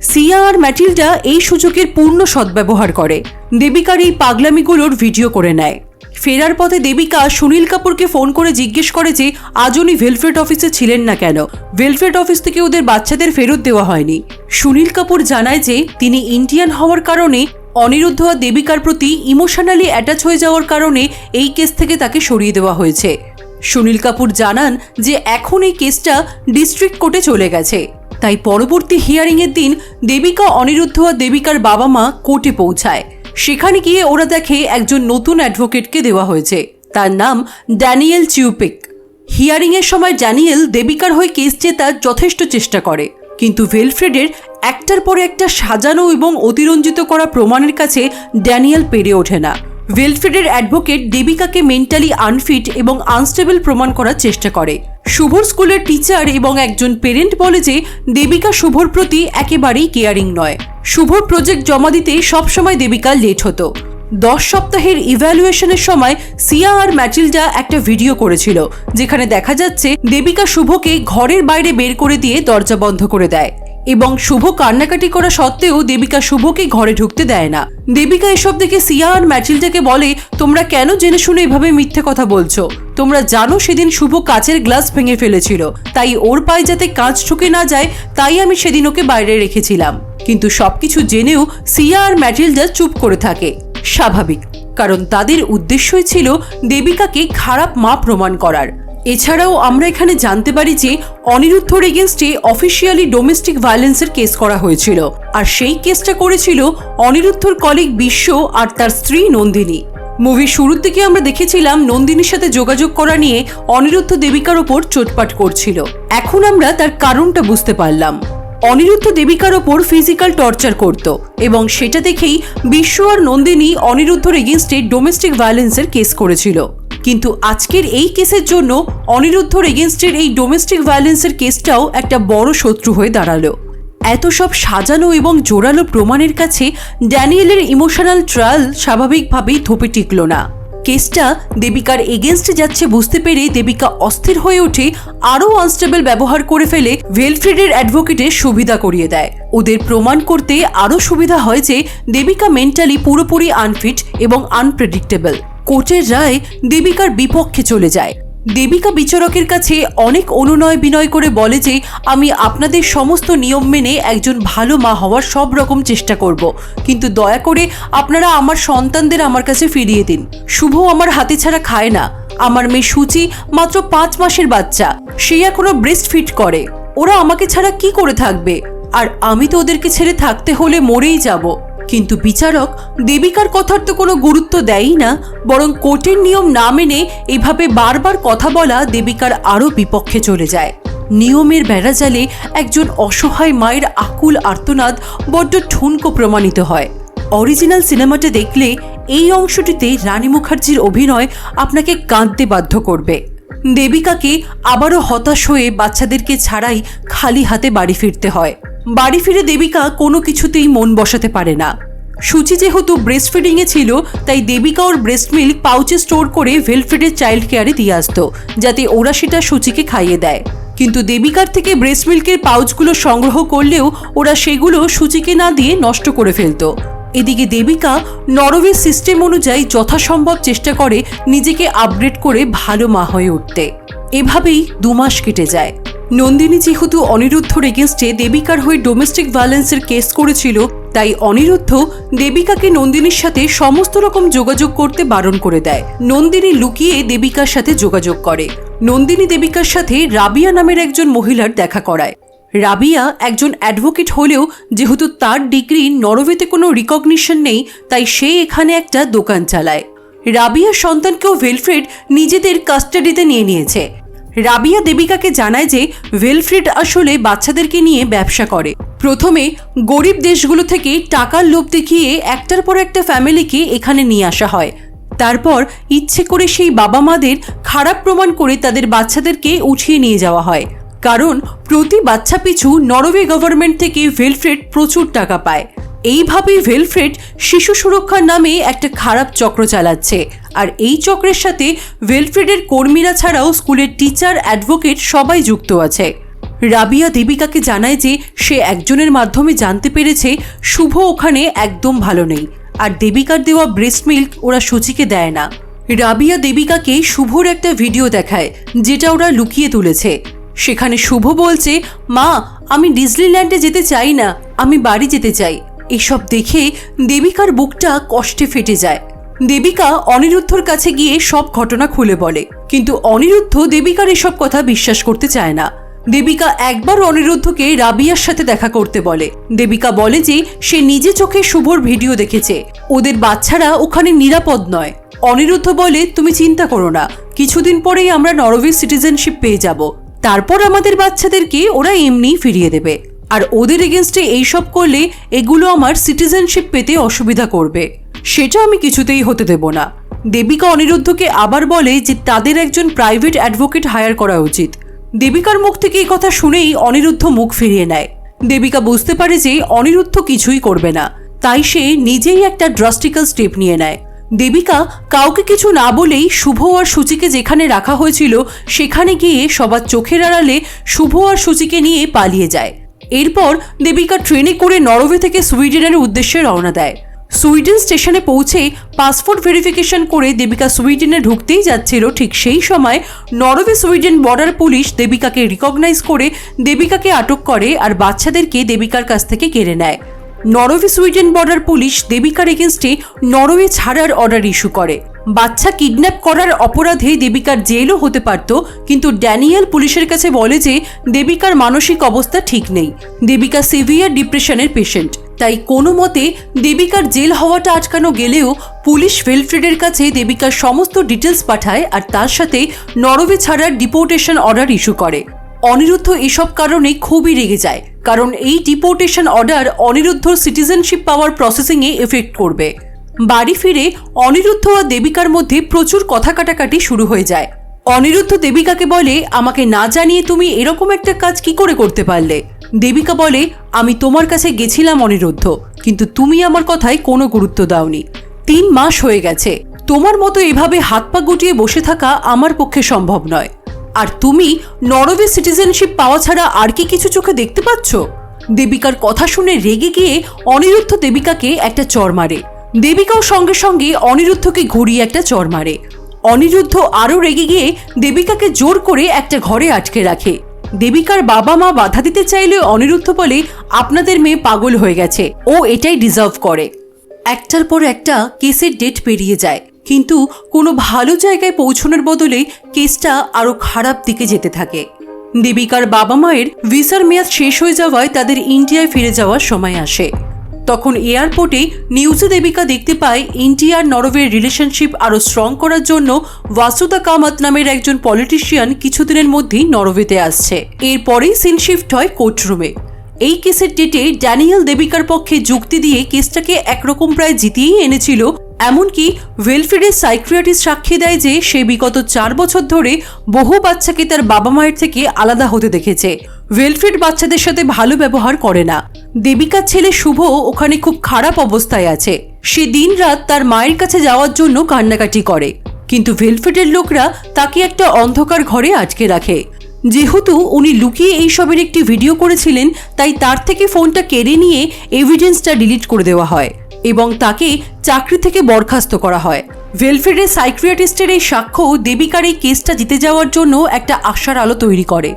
সিয়া আর ম্যাটিল্ডা এই সুযোগের পূর্ণ সদ্ব্যবহার করে, দেবিকার এই পাগলামিগুলোর ভিডিও করে নেয়। ফেরার পথে দেবিকা সুনীল কাপুরকে ফোন করে জিজ্ঞেস করে যে আজ উনি ওয়েলফেয়ার অফিসে ছিলেন না কেন, ওয়েলফেয়ার অফিস থেকে ওদের বাচ্চাদের ফেরত দেওয়া হয়নি। সুনীল কাপুর জানায় যে তিনি ইন্ডিয়ান হওয়ার কারণে অনিরুদ্ধ আর দেবিকার প্রতি ইমোশনালি অ্যাটাচ হয়ে যাওয়ার কারণে এই কেস থেকে তাকে সরিয়ে দেওয়া হয়েছে। সুনীল কাপুর জানান যে এখন এই কেসটা ডিস্ট্রিক্ট কোর্টে চলে গেছে, তাই পরবর্তী হিয়ারিংয়ের দিন দেবিকা, অনিরুদ্ধ আর দেবিকার বাবা মা কোর্টে পৌঁছায়। সেখানে গিয়ে ওরা দেখে একজন নতুন অ্যাডভোকেটকে দেওয়া হয়েছে, তার নাম ড্যানিয়েল চিউপিক। হিয়ারিংয়ের সময় ড্যানিয়েল দেবিকার হয়ে কেস জেতার যথেষ্ট চেষ্টা করে, কিন্তু ওয়েলফ্রেডের একটার পর একটা সাজানো এবং অতিরঞ্জিত করা প্রমাণের কাছে ড্যানিয়েল পেরে ওঠে না। ওয়েলফ্রেডের অ্যাডভোকেট দেবিকাকে মেন্টালি আনফিট এবং আনস্টেবল প্রমাণ করার চেষ্টা করে। শুভর স্কুলের টিচার এবং একজন পেরেন্ট বলে যে দেবিকা শুভর প্রতি একেবারেই কেয়ারিং নয়। শুভর প্রজেক্ট জমা দিতে সবসময় দেবিকা লেট হতো। 10 সপ্তাহের ইভ্যালুয়েশনের সময় সিয়া আর ম্যাটিল্ডা একটা ভিডিও করেছিল, যেখানে দেখা যাচ্ছে দেবিকা শুভকে ঘরের বাইরে বের করে দিয়ে দরজা বন্ধ করে দেয় এবং শুভ কান্নাকাটি করা সত্ত্বেও দেবিকা শুভকে ঘরে ঢুকতে দেয় না। দেবিকা এসব দেখে সিয়া আর ম্যাটিল্ডাকে বলে, তোমরা কেন জেনে শুনে এভাবে মিথ্যে কথা বলছো? তোমরা জানো সেদিন শুভ কাচের গ্লাস ভেঙে ফেলেছিল, তাই ওর পায়ে যাতে কাঁচ ঢুকে না যায় তাই আমি সেদিন ওকে বাইরে রেখেছিলাম। কিন্তু সবকিছু জেনেও সিয়া আর ম্যাটিল্ডা চুপ করে থাকে। স্বাভাবিক, কারণ তাদের উদ্দেশ্যই ছিল দেবিকাকে খারাপ মা প্রমাণ করার। এছাড়াও আমরা এখানে জানতে পারি যে অনিরুদ্ধর এগেনস্টে অফিসিয়ালি ডোমেস্টিক ভায়োলেন্সের কেস করা হয়েছিল, আর সেই কেসটা করেছিল অনিরুদ্ধর কলিগ বিশ্ব আর তার স্ত্রী নন্দিনী। মুভির শুরুর দিকে আমরা দেখেছিলাম নন্দিনীর সাথে যোগাযোগ করা নিয়ে অনিরুদ্ধ দেবিকার ওপর চোটপাট করছিল। এখন আমরা তার কারণটা বুঝতে পারলাম। অনিরুদ্ধ দেবিকার ওপর ফিজিক্যাল টর্চার করত এবং সেটা দেখেই বিশ্ব আর নন্দিনী অনিরুদ্ধর এগেনস্টে ডোমেস্টিক ভায়োলেন্সের কেস করেছিল। কিন্তু আজকের এই কেসের জন্য অনিরুদ্ধর এগেনস্টের এই ডোমেস্টিক ভায়োলেন্সের কেসটাও একটা বড় শত্রু হয়ে দাঁড়ালো। এত সব সাজানো এবং জোরালো প্রমাণের কাছে ড্যানিয়েলের ইমোশনাল ট্রায়াল স্বাভাবিকভাবেই থোপে টিকল না। কেসটা দেবিকার এগেনস্টে যাচ্ছে বুঝতে পেরে দেবিকা অস্থির হয়ে ওঠে, আরও আনস্টেবল ব্যবহার করে ফেলে ওয়েলফ্রেডের অ্যাডভোকেটের সুবিধা করিয়ে দেয়। ওদের প্রমাণ করতে আরও সুবিধা হয় যে দেবিকা মেন্টালি পুরোপুরি আনফিট এবং আনপ্রেডিক্টেবল। কোর্টের রায় দেবিকার বিপক্ষে চলে যায়। দেবিকা বিচারকের কাছে অনেক অনুনয় বিনয় করে বলে যে আমি আপনাদের সমস্ত নিয়ম মেনে একজন ভালো মা হওয়ার সব রকম চেষ্টা করব, কিন্তু দয়া করে আপনারা আমার সন্তানদের আমার কাছে ফিরিয়ে দিন। শুভ আমার হাতে ছাড়া খায় না, আমার মেয়ে সূচি মাত্র 5 মাসের বাচ্চা, সে এখনো ব্রেস্ট ফিড করে, ওরা আমাকে ছাড়া কি করে থাকবে? আর আমি তো ওদেরকে ছেড়ে থাকতে হলে মরেই যাব। কিন্তু বিচারক দেবিকার কথার তো কোনো গুরুত্ব দেয়ই না, বরং কোর্টের নিয়ম না মেনে এভাবে বারবার কথা বলা দেবিকার আরও বিপক্ষে চলে যায়। নিয়মের বেড়াজালে একজন অসহায় মায়ের আকুল আর্তনাদ বড্ড ঠুনকো প্রমাণিত হয়। অরিজিনাল সিনেমাটা দেখলে এই অংশটিতে রানী মুখার্জির অভিনয় আপনাকে কাঁদতে বাধ্য করবে। দেবিকাকে আবারও হতাশ হয়ে বাচ্চাদেরকে ছাড়াই খালি হাতে বাড়ি ফিরতে হয়। বাড়ি ফিরে দেবিকা কোনো কিছুতেই মন বসাতে পারে না। সূচি যেহেতু ব্রেস্ট ফিডিংয়ে ছিল, তাই দেবিকা ওর ব্রেস্ট মিল্ক পাউচে স্টোর করে ওয়েলফ্রেডের চাইল্ড কেয়ারে দিয়ে আসতো, যাতে ওরা সেটা সূচিকে খাইয়ে দেয়। কিন্তু দেবিকার থেকে ব্রেস্ট মিল্কের পাউচগুলো সংগ্রহ করলেও ওরা সেগুলো সূচিকে না দিয়ে নষ্ট করে ফেলতো। এদিকে দেবিকা নরওয়ে সিস্টেম অনুযায়ী যথাসম্ভব চেষ্টা করে নিজেকে আপগ্রেড করে ভালো মা হয়ে উঠতে। এভাবেই 2 মাস কেটে যায়। নন্দিনী যেহেতু অনিরুদ্ধর এগেনস্টে দেবিকার হয়ে ডোমেস্টিক ভায়োলেন্সের কেস করেছিল, তাই অনিরুদ্ধ দেবিকাকে নন্দিনীর সাথে সমস্ত রকম যোগাযোগ করতে বারণ করে দেয়। নন্দিনী লুকিয়ে দেবিকার সাথে যোগাযোগ করে। নন্দিনী দেবিকার সাথে রাবিয়া নামের একজন মহিলার দেখা করায়। রাবিয়া একজন অ্যাডভোকেট হলেও যেহেতু তার ডিগ্রি নরওয়েতে কোনো রিকগনিশন নেই, তাই সে এখানে একটা দোকান চালায়। রাবিয়ার সন্তানকেও ওয়েলফ্রেড নিজেদের কাস্টাডিতে নিয়ে নিয়েছে। রাবিয়া দেবিকাকে জানায় যে ওয়েলফ্রেড আসলে বাচ্চাদেরকে নিয়ে ব্যবসা করে। প্রথমে গরিব দেশগুলো থেকে টাকার লোভ দেখিয়ে একটার পর একটা ফ্যামিলিকে এখানে নিয়ে আসা হয়। তারপর ইচ্ছে করে সেই বাবা মাদের খারাপ প্রমাণ করে তাদের বাচ্চাদেরকে উঠিয়ে নিয়ে যাওয়া হয়, কারণ প্রতি বাচ্চা পিছু নরওয়ে গভর্নমেন্ট থেকে ওয়েলফ্রেড প্রচুর টাকা পায়। এইভাবেই ওয়েলফ্রেড শিশু সুরক্ষার নামে একটা খারাপ চক্র চালাচ্ছে। আর এই চক্রের সাথে ওয়েলফ্রেডের কর্মীরা ছাড়াও স্কুলের টিচার, অ্যাডভোকেট সবাই যুক্ত আছে। রাবিয়া দেবিকাকে জানায় যে সে একজনের মাধ্যমে জানতে পেরেছে শুভ ওখানে একদম ভালো নেই, আর দেবিকার দেওয়া ব্রেস্ট মিল্ক ওরা সূচিকে দেয় না। রাবিয়া দেবিকাকে শুভর একটা ভিডিও দেখায় যেটা ওরা লুকিয়ে তুলেছে। সেখানে শুভ বলছে, মা আমি ডিজনিল্যান্ডে যেতে চাই না, আমি বাড়ি যেতে চাই। এসব দেখে দেবিকার বুকটা কষ্টে ফেটে যায়। দেবিকা অনিরুদ্ধর কাছে গিয়ে সব ঘটনা খুলে বলে, কিন্তু অনিরুদ্ধ দেবিকার এসব কথা বিশ্বাস করতে চায় না। দেবিকা একবার অনিরুদ্ধকে রাবিয়ার সাথে দেখা করতে বলে। দেবিকা বলে যে সে নিজে চোখে শুভর ভিডিও দেখেছে, ওদের বাচ্চারা ওখানে নিরাপদ নয়। অনিরুদ্ধ বলে তুমি চিন্তা করো না, কিছুদিন পরেই আমরা নরওয়ে সিটিজেনশিপ পেয়ে যাব, তারপর আমাদের বাচ্চাদেরকে ওরা এমনিই ফিরিয়ে দেবে, আর ওদের এগেনস্টে এইসব করলে এগুলো আমার সিটিজেনশিপ পেতে অসুবিধা করবে, সেটা আমি কিছুতেই হতে দেব না। দেবিকা অনিরুদ্ধকে আবার বলে যে তাদের একজন প্রাইভেট অ্যাডভোকেট হায়ার করা উচিত। দেবিকার মুখ থেকে এই কথা শুনেই অনিরুদ্ধ মুখ ফিরিয়ে নেয়। দেবিকা বুঝতে পারে যে অনিরুদ্ধ কিছুই করবে না, তাই সে নিজেই একটা ড্রাস্টিক্যাল স্টেপ নিয়ে নেয়। দেবিকা কাউকে কিছু না বলেই শুভ আর সূচিকে যেখানে রাখা হয়েছিল সেখানে গিয়ে সবার চোখের আড়ালে শুভ আর সূচিকে নিয়ে পালিয়ে যায়। এরপর দেবিকা ট্রেনে করে নরওয়ে থেকে সুইডেনের উদ্দেশ্যে রওনা দেয়। সুইডেন স্টেশনে পৌঁছে পাসপোর্ট ভেরিফিকেশন করে দেবিকা সুইডেনে ঢুকতেই যাচ্ছিল, ঠিক সেই সময় নরওয়ে সুইডেন বর্ডার পুলিশ দেবিকাকে রিকগনাইজ করে দেবিকাকে আটক করে আর বাচ্চাদেরকে দেবিকার কাছ থেকে কেড়ে নেয়। নরওয়ে সুইডেন বর্ডার পুলিশ দেবিকার এগেনস্টে নরওয়ে ছাড়ার অর্ডার ইস্যু করে। বাচ্চা কিডন্যাপ করার অপরাধে দেবিকার জেলও হতে পারত, কিন্তু ড্যানিয়েল পুলিশের কাছে বলে যে দেবিকার মানসিক অবস্থা ঠিক নেই, দেবিকা সিভিয়ার ডিপ্রেশনের পেশেন্ট, তাই কোনো মতে দেবিকার জেল হওয়াটা আটকানো গেলেও পুলিশ ওয়েলফ্রেডের কাছে দেবিকার সমস্ত ডিটেলস পাঠায় আর তার সাথে নরওয়ে ছাড়ার ডিপোর্টেশন অর্ডার ইস্যু করে। অনিরুদ্ধ এসব কারণে খুবই রেগে যায়, কারণ এই ডিপোর্টেশন অর্ডার অনিরুদ্ধর সিটিজেনশিপ পাওয়ার প্রসেসিংয়ে এফেক্ট করবে। বাড়ি ফিরে অনিরুদ্ধ আর দেবিকার মধ্যে প্রচুর কথা কাটাকাটি শুরু হয়ে যায়। অনিরুদ্ধ দেবিকাকে বলে আমাকে না জানিয়ে তুমি এরকম একটা কাজ কি করে করতে পারলে। দেবিকা বলে আমি তোমার কাছে গেছিলাম অনিরুদ্ধ, কিন্তু তুমি আমার কথায় কোনো গুরুত্ব দাওনি। 3 মাস হয়ে গেছে, তোমার মতো এভাবে হাত পা গুটিয়ে বসে থাকা আমার পক্ষে সম্ভব নয়। আর তুমি নরওয়ে সিটিজেনশিপ পাওয়া ছাড়া আর কি কিছু চোখে দেখতে পাচ্ছ? দেবিকার কথা শুনে রেগে গিয়ে অনিরুদ্ধ দেবিকাকে একটা চড় মারে। দেবিকাও সঙ্গে সঙ্গে অনিরুদ্ধকে ঘুরিয়ে একটা চড় মারে। অনিরুদ্ধ আরও রেগে গিয়ে দেবিকাকে জোর করে একটা ঘরে আটকে রাখে। দেবিকার বাবা মা বাধা দিতে চাইলে অনিরুদ্ধ বলে আপনাদের মেয়ে পাগল হয়ে গেছে, ও এটাই ডিজার্ভ করে। একটার পর একটা কেসের ডেট পেরিয়ে যায়, কিন্তু কোনো ভালো জায়গায় পৌঁছানোর বদলে কেসটা আরও খারাপ দিকে যেতে থাকে। দেবিকার বাবা মায়ের ভিসার মেয়াদ শেষ হয়ে যাওয়ায় তাদের ইন্ডিয়ায় ফিরে যাওয়ার সময় আসে। তখন এয়ারপোর্টে নিউজে দেবিকা দেখতে পায় ইন্ডিয়া আর নরওয়ের রিলেশনশিপ আরও স্ট্রং করার জন্য ভাসুদা কামাত নামের একজন পলিটিশিয়ান কিছুদিনের মধ্যেই নরওয়েতে আসছে। এরপরেই সিন শিফট হয় কোর্টরুমে। এই কেসের ডেটে ড্যানিয়েল দেবিকার পক্ষে যুক্তি দিয়ে কেসটাকে একরকম প্রায় জিতিয়েই এনেছিল। এমনকি ওয়েলফেয়ারের সাইকিয়াট্রিস্ট সাক্ষী দেয় যে সে বিগত 4 বছর ধরে বহু বাচ্চাকে তার বাবা মায়ের থেকে আলাদা হতে দেখেছে। ওয়েলফেয়ার বাচ্চাদের সাথে ভালো ব্যবহার করে না। দেবিকার ছেলে শুভ ওখানে খুব খারাপ অবস্থায় আছে। সে দিনরাত তার মায়ের কাছে যাওয়ার জন্য কান্নাকাটি করে, কিন্তু ওয়েলফেয়ারের লোকরা তাকে একটা অন্ধকার ঘরে আটকে রাখে। যেহেতু উনি লুকিয়ে এইসবের একটি ভিডিও করেছিলেন, তাই তার থেকে ফোনটা কেড়ে নিয়ে এভিডেন্সটা ডিলিট করে দেওয়া হয় এবং তাকে চাকরি থেকে বরখাস্ত করা হয়। ওয়েলফেয়ারের সাইকিয়াট্রিস্টের এই সাক্ষ্য দেবিকার এই কেসটা জিতে যাওয়ার জন্য একটা আশার আলো তৈরি করে।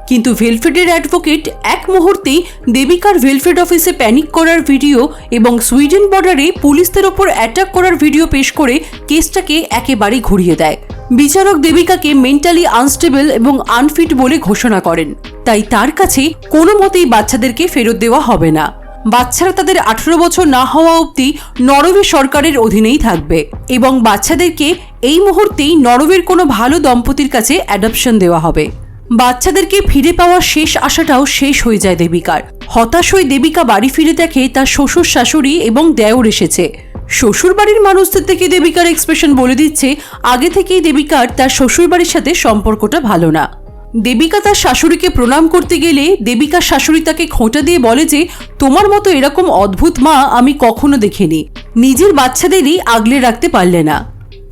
কিন্তু ওয়েলফেয়ারের অ্যাডভোকেট এক মুহূর্তেই দেবিকার ওয়েলফেয়ার অফিসে প্যানিক করার ভিডিও এবং সুইডেন বর্ডারে পুলিশদের ওপর অ্যাটাক করার ভিডিও পেশ করে কেসটাকে একেবারে ঘুরিয়ে দেয়। বিচারক দেবিকাকে মেন্টালি আনস্টেবল এবং আনফিট বলে ঘোষণা করেন, তাই তার কাছে কোনো মতেই বাচ্চাদেরকে ফেরত দেওয়া হবে না। বাচ্চারা তাদের 18 বছর না হওয়া অবধি নরওয়ে সরকারের অধীনেই থাকবে এবং বাচ্চাদেরকে এই মুহূর্তেই নরওয়ের কোনো ভালো দম্পতির কাছে অ্যাডপশন দেওয়া হবে। বাচ্চাদেরকে ফিরে পাওয়ার শেষ আশাটাও শেষ হয়ে যায় দেবিকার। হতাশ হয়ে দেবিকা বাড়ি ফিরে দেখে তার শ্বশুর শাশুড়ি এবং দেওর এসেছে। শ্বশুর বাড়ির মানুষদের থেকে দেবিকার এক্সপ্রেশন বলে দিচ্ছে আগে থেকেই দেবিকার তার শ্বশুর বাড়ির সাথে সম্পর্কটা ভালো না। দেবিকা তার শাশুড়িকে প্রণাম করতে গেলে দেবিকার শাশুড়ি তাকে খোঁটা দিয়ে বলে যে তোমার মতো এরকম অদ্ভুত মা আমি কখনো দেখিনি, নিজের বাচ্চাদেরই আগলে রাখতে পারলে না।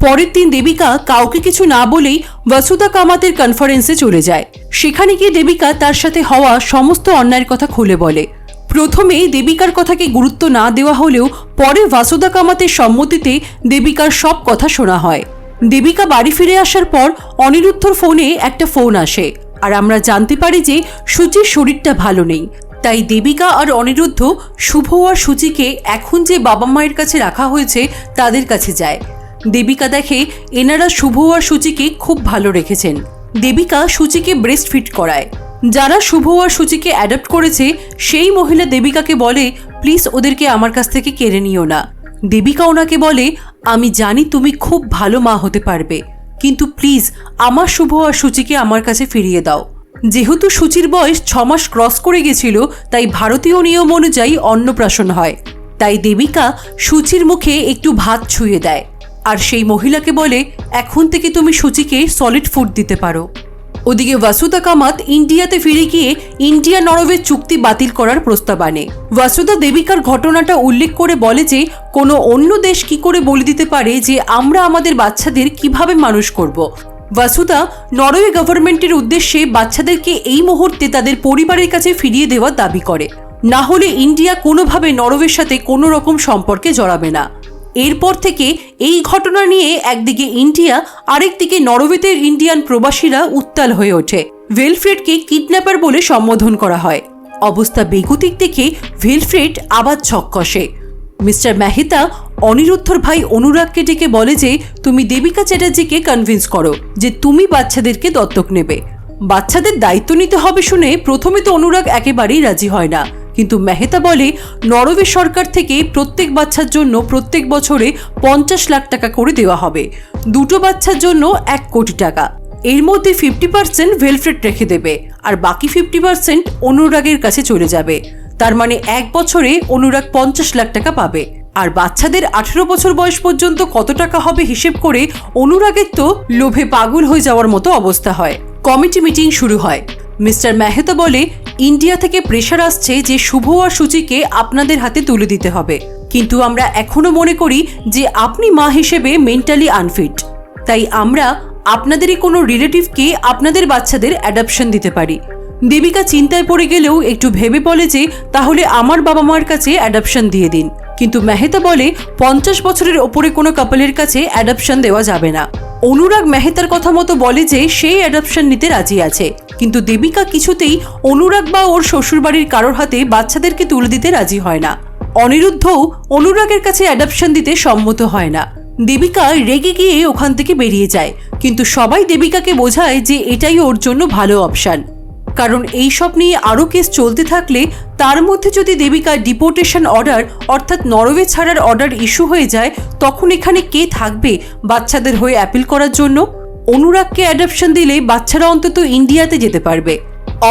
পরের দিন দেবিকা কাউকে কিছু না বলেই ভাসুদা কামাতের কনফারেন্সে চলে যায়। সেখানে গিয়ে দেবিকা তার সাথে হওয়া সমস্ত অন্যায়ের কথা খুলে বলে। প্রথমে দেবিকার কথাকে গুরুত্ব না দেওয়া হলেও পরে ভাসুদা কামাতের সম্মতিতে দেবিকার সব কথা শোনা হয়। দেবিকা বাড়ি ফিরে আসার পর অনিরুদ্ধর ফোনে একটা ফোন আসে আর আমরা জানতে পারি যে সূচির শরীরটা ভালো নেই। তাই দেবিকা আর অনিরুদ্ধ শুভ আর সূচিকে এখন যে বাবা মায়ের কাছে রাখা হয়েছে তাদের কাছে যায়। দেবিকা দেখে এনারা শুভ আর সূচিকে খুব ভালো রেখেছেন। দেবিকা সূচিকে ব্রেস্ট ফিট করায়। যারা শুভ আর সূচিকে অ্যাডপ্ট করেছে সেই মহিলা দেবিকাকে বলে, প্লিজ ওদেরকে আমার কাছ থেকে কেড়ে নিও না। দেবিকা ওনাকে বলে, আমি জানি তুমি খুব ভালো মা হতে পারবে, কিন্তু প্লিজ আমার শুভ আর সূচিকে আমার কাছে ফিরিয়ে দাও। যেহেতু সূচির বয়স 6 মাস ক্রস করে গেছিল, তাই ভারতীয় নিয়ম অনুযায়ী অন্নপ্রাশন হয়। তাই দেবিকা সূচির মুখে একটু ভাত ছুঁয়ে দেয় আর সেই মহিলাকে বলে, এখন থেকে তুমি সূচিকে সলিড ফুড দিতে পারো। ওদিকে ভাসুদা কামাত ইন্ডিয়াতে ফিরে গিয়ে ইন্ডিয়া নরওয়ে চুক্তি বাতিল করার প্রস্তাব আনে। ভাসুদা দেবিকার ঘটনাটা উল্লেখ করে বলে যে কোনো অন্য দেশ কি করে বলে দিতে পারে যে আমরা আমাদের বাচ্চাদের কিভাবে মানুষ করব। ভাসুদা নরওয়ে গভর্নমেন্টের উদ্দেশ্যে বাচ্চাদেরকে এই মুহূর্তে তাদের পরিবারের কাছে ফিরিয়ে দেওয়ার দাবি করে, না হলে ইন্ডিয়া কোনোভাবে নরওয়ের সাথে কোনো রকম সম্পর্কে জড়াবে না। এরপর থেকে এই ঘটনা নিয়ে একদিকে ইন্ডিয়া, আরেকদিকে নরওয়েতে ইন্ডিয়ান প্রবাসীরা উত্তাল হয়ে ওঠে। ভেলফ্রেডকে কিডন্যাপার বলে সম্বোধন করা হয়। অবস্থা বেগতিক দেখে ভেলফ্রেড আবার ছক কষে। মিস্টার মেহতা অনিরুদ্ধর ভাই অনুরাগকে ডেকে বলে যে তুমি দেবিকা চ্যাটার্জিকে কনভিন্স করো যে তুমি বাচ্চাদেরকে দত্তক নেবে। বাচ্চাদের দায়িত্ব নিতে হবে শুনে প্রথমে তো অনুরাগ একেবারেই রাজি হয় না, কিন্তু মেহতা বলে নরওয়ে সরকার থেকে প্রত্যেক বাচ্চার জন্য প্রত্যেক বছরে 50 লাখ টাকা করে দেওয়া হবে, 2টো বাচ্চার জন্য 1 কোটি টাকা। এর মধ্যে 50% ভেলফ্রেড রেখে দেবে আর বাকি 50% অনুরাগের কাছে চলে যাবে। তার মানে 1 বছরে অনুরাগ 50 লাখ টাকা পাবে। আর বাচ্চাদের 18 বছর বয়স পর্যন্ত কত টাকা হবে হিসেব করে অনুরাগের তো লোভে পাগল হয়ে যাওয়ার মতো অবস্থা হয়। কমিটি মিটিং শুরু হয়। মিস্টার মেহতা বলে, ইন্ডিয়া থেকে প্রেশার আসছে যে শুভ আর সূচিকে আপনাদের হাতে তুলে দিতে হবে, কিন্তু আমরা এখনো মনে করি যে আপনি মা হিসেবে মেন্টালি আনফিট, তাই আমরা আপনাদেরই কোনো রিলেটিভকে আপনাদের বাচ্চাদের অ্যাডপশন দিতে পারি। দেবিকা চিন্তায় পড়ে গেলেও একটু ভেবে বলে যে তাহলে আমার বাবা মার কাছে অ্যাডপশন দিয়ে দিন, কিন্তু মেহতা বলে 50 বছরের ওপরে কোনো কাপলের কাছে অ্যাডপশন দেওয়া যাবে না। অনুরাগ মেহতার কথা মতো বলে যে সেই অ্যাডপশন নিতে রাজি আছে, কিন্তু দেবিকা কিছুতেই অনুরাগ বা ওর শ্বশুরবাড়ির কারোর হাতে বাচ্চাদেরকে তুলে দিতে রাজি হয় না। অনিরুদ্ধও অনুরাগের কাছে অ্যাডপশন দিতে সম্মত হয় না। দেবিকা রেগে গিয়ে ওখান থেকে বেরিয়ে যায়, কিন্তু সবাই দেবিকাকে বোঝায় যে এটাই ওর জন্য ভালো অপশন, কারণ এই সব নিয়ে আরও কেস চলতে থাকলে তার মধ্যে যদি দেবিকার ডিপোর্টেশন অর্ডার অর্থাৎ নরওয়ে ছাড়ার অর্ডার ইস্যু হয়ে যায়, তখন এখানে কে থাকবে বাচ্চাদের হয়ে অ্যাপিল করার জন্য? অনুরাগকে অ্যাডপশন দিলে বাচ্চারা অন্তত ইন্ডিয়াতে যেতে পারবে।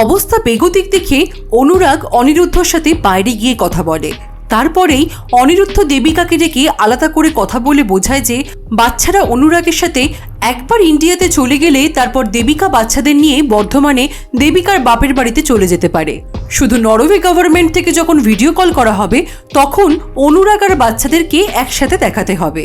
অবস্থা বেগতিক দেখে অনুরাগ অনিরুদ্ধর সাথে বাইরে গিয়ে কথা বলে। তারপরেই অনিরুদ্ধ দেবিকাকে ডেকে আলাদা করে কথা বলে বোঝায় যে বাচ্চারা অনুরাগের সাথে একবার ইন্ডিয়াতে চলে গেলে তারপর দেবিকা বাচ্চাদের নিয়ে বর্ধমানে দেবিকার বাপের বাড়িতে চলে যেতে পারে। শুধু নরওয়ে গভর্নমেন্ট থেকে যখন ভিডিও কল করা হবে তখন অনুরাগ আর বাচ্চাদেরকে একসাথে দেখাতে হবে।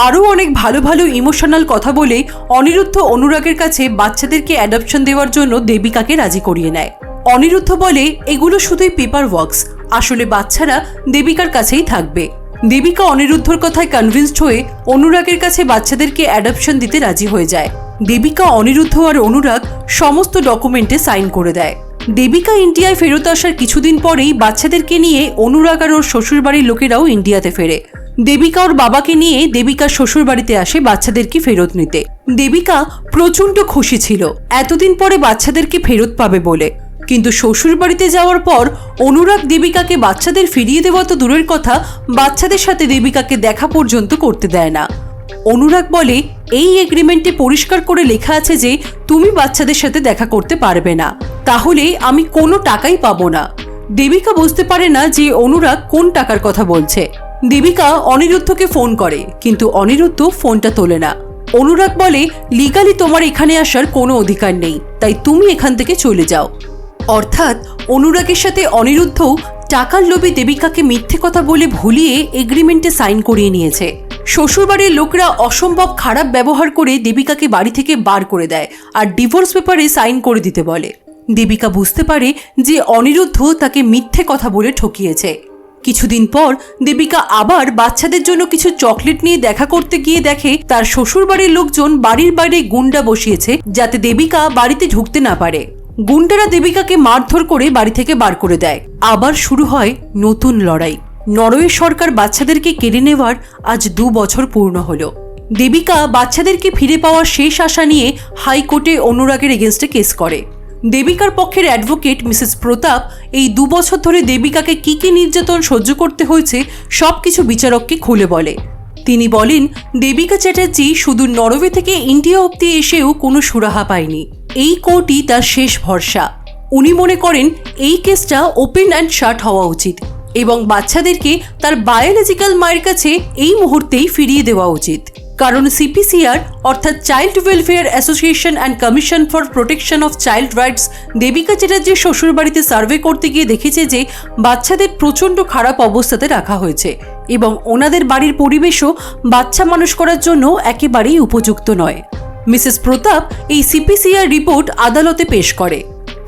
আরও অনেক ভালো ভালো ইমোশনাল কথা বলে অনিরুদ্ধ অনুরাগের কাছে বাচ্চাদেরকে অ্যাডপশন দেওয়ার জন্য দেবিকাকে রাজি করিয়ে নেয়। অনিরুদ্ধ বলে এগুলো শুধুই পেপার ওয়ার্কস, আসলে বাচ্চারা দেবিকার কাছেই থাকবে। দেবিকা অনিরুদ্ধর কথায় কনভিন্সড হয়ে অনুরাগের কাছে বাচ্চাদেরকে অ্যাডপশন দিতে রাজি হয়ে যায়। দেবিকা, অনিরুদ্ধ আর অনুরাগ সমস্ত ডকুমেন্টে সাইন করে দেয়। দেবিকা ইন্ডিয়ায় ফেরত আসার কিছুদিন পরেই বাচ্চাদেরকে নিয়ে অনুরাগ আর ওর শ্বশুরবাড়ির লোকেরাও ইন্ডিয়াতে ফেরে। দেবিকা ওর বাবাকে নিয়ে দেবিকার শ্বশুর বাড়িতে আসে বাচ্চাদেরকে ফেরত নিতে। দেবিকা প্রচন্ড খুশি ছিল এতদিন পরে বাচ্চাদেরকে ফেরত পাবে বলে, কিন্তু শ্বশুর বাড়িতে যাওয়ার পর অনুরাগ দেবিকাকে বাচ্চাদের ফিরিয়ে দেওয়া তো দূরের কথা, বাচ্চাদের সাথে দেবিকাকে দেখা পর্যন্ত করতে দেয় না। অনুরাগ বলে এই এগ্রিমেন্টে পরিষ্কার করে লেখা আছে যে তুমি বাচ্চাদের সাথে দেখা করতে পারবে না, তাহলে আমি কোনো টাকাই পাবো না। দেবিকা বুঝতে পারে না যে অনুরাগ কোন টাকার কথা বলছে। দেবিকা অনিরুদ্ধকে ফোন করে, কিন্তু অনিরুদ্ধ ফোনটা তোলে না। অনুরাগ বলে লিগালি তোমার এখানে আসার কোনো অধিকার নেই, তাই তুমি এখান থেকে চলে যাও। অর্থাৎ অনুরাগের সাথে অনিরুদ্ধও টাকার লোভে দেবিকাকে মিথ্যে কথা বলে ভুলিয়ে এগ্রিমেন্টে সাইন করিয়ে নিয়েছে। শ্বশুরবাড়ির লোকরা অসম্ভব খারাপ ব্যবহার করে দেবিকাকে বাড়ি থেকে বার করে দেয় আর ডিভোর্স পেপারে সাইন করে দিতে বলে। দেবিকা বুঝতে পারে যে অনিরুদ্ধ তাকে মিথ্যে কথা বলে ঠকিয়েছে। কিছুদিন পর দেবিকা আবার বাচ্চাদের জন্য কিছু চকলেট নিয়ে দেখা করতে গিয়ে দেখে তার শ্বশুরবাড়ির লোকজন বাড়ির বাইরে গুন্ডা বসিয়েছে যাতে দেবিকা বাড়িতে ঢুকতে না পারে। গুন্ডারা দেবিকাকে মারধর করে বাড়ি থেকে বার করে দেয়। আবার শুরু হয় নতুন লড়াই। নরওয়ে সরকার বাচ্চাদেরকে কেড়ে নেওয়ার আজ 2 বছর পূর্ণ হলো। দেবিকা বাচ্চাদেরকে ফিরে পাওয়ার শেষ আশা নিয়ে হাইকোর্টে অনুরাগের এগেনস্টে কেস করে। দেবিকার পক্ষের অ্যাডভোকেট মিসেস প্রতাপ এই 2 বছর ধরে দেবিকাকে কী কী নির্যাতন সহ্য করতে হয়েছে সব কিছু বিচারককে খুলে বলে। তিনি বলেন, দেবিকা চ্যাটার্জি শুধু নরওয়ে থেকে ইন্ডিয়া অবধি এসেও কোনো সুরাহা পায়নি। এই কোর্টই তার শেষ ভরসা। উনি মনে করেন এই কেসটা ওপেন অ্যান্ড শাট হওয়া উচিত এবং বাচ্চাদেরকে তার বায়োলজিক্যাল মায়ের কাছে এই মুহূর্তেই ফিরিয়ে দেওয়া উচিত। কারণ সিপিসিআর অর্থাৎ child welfare association and commission for protection of child rights Debika চ্যাটার্জির শ্বশুরবাড়িতে সার্ভে করতে গিয়ে দেখেছে যে বাচ্চাদের প্রচণ্ড খারাপ অবস্থাতে রাখা হয়েছে এবং ওনাদের বাড়ির পরিবেশও বাচ্চা মানুষ করার জন্য একেবারেই উপযুক্ত নয়। মিসেস প্রতাপ এই সিপিসিআর রিপোর্ট আদালতে পেশ করে।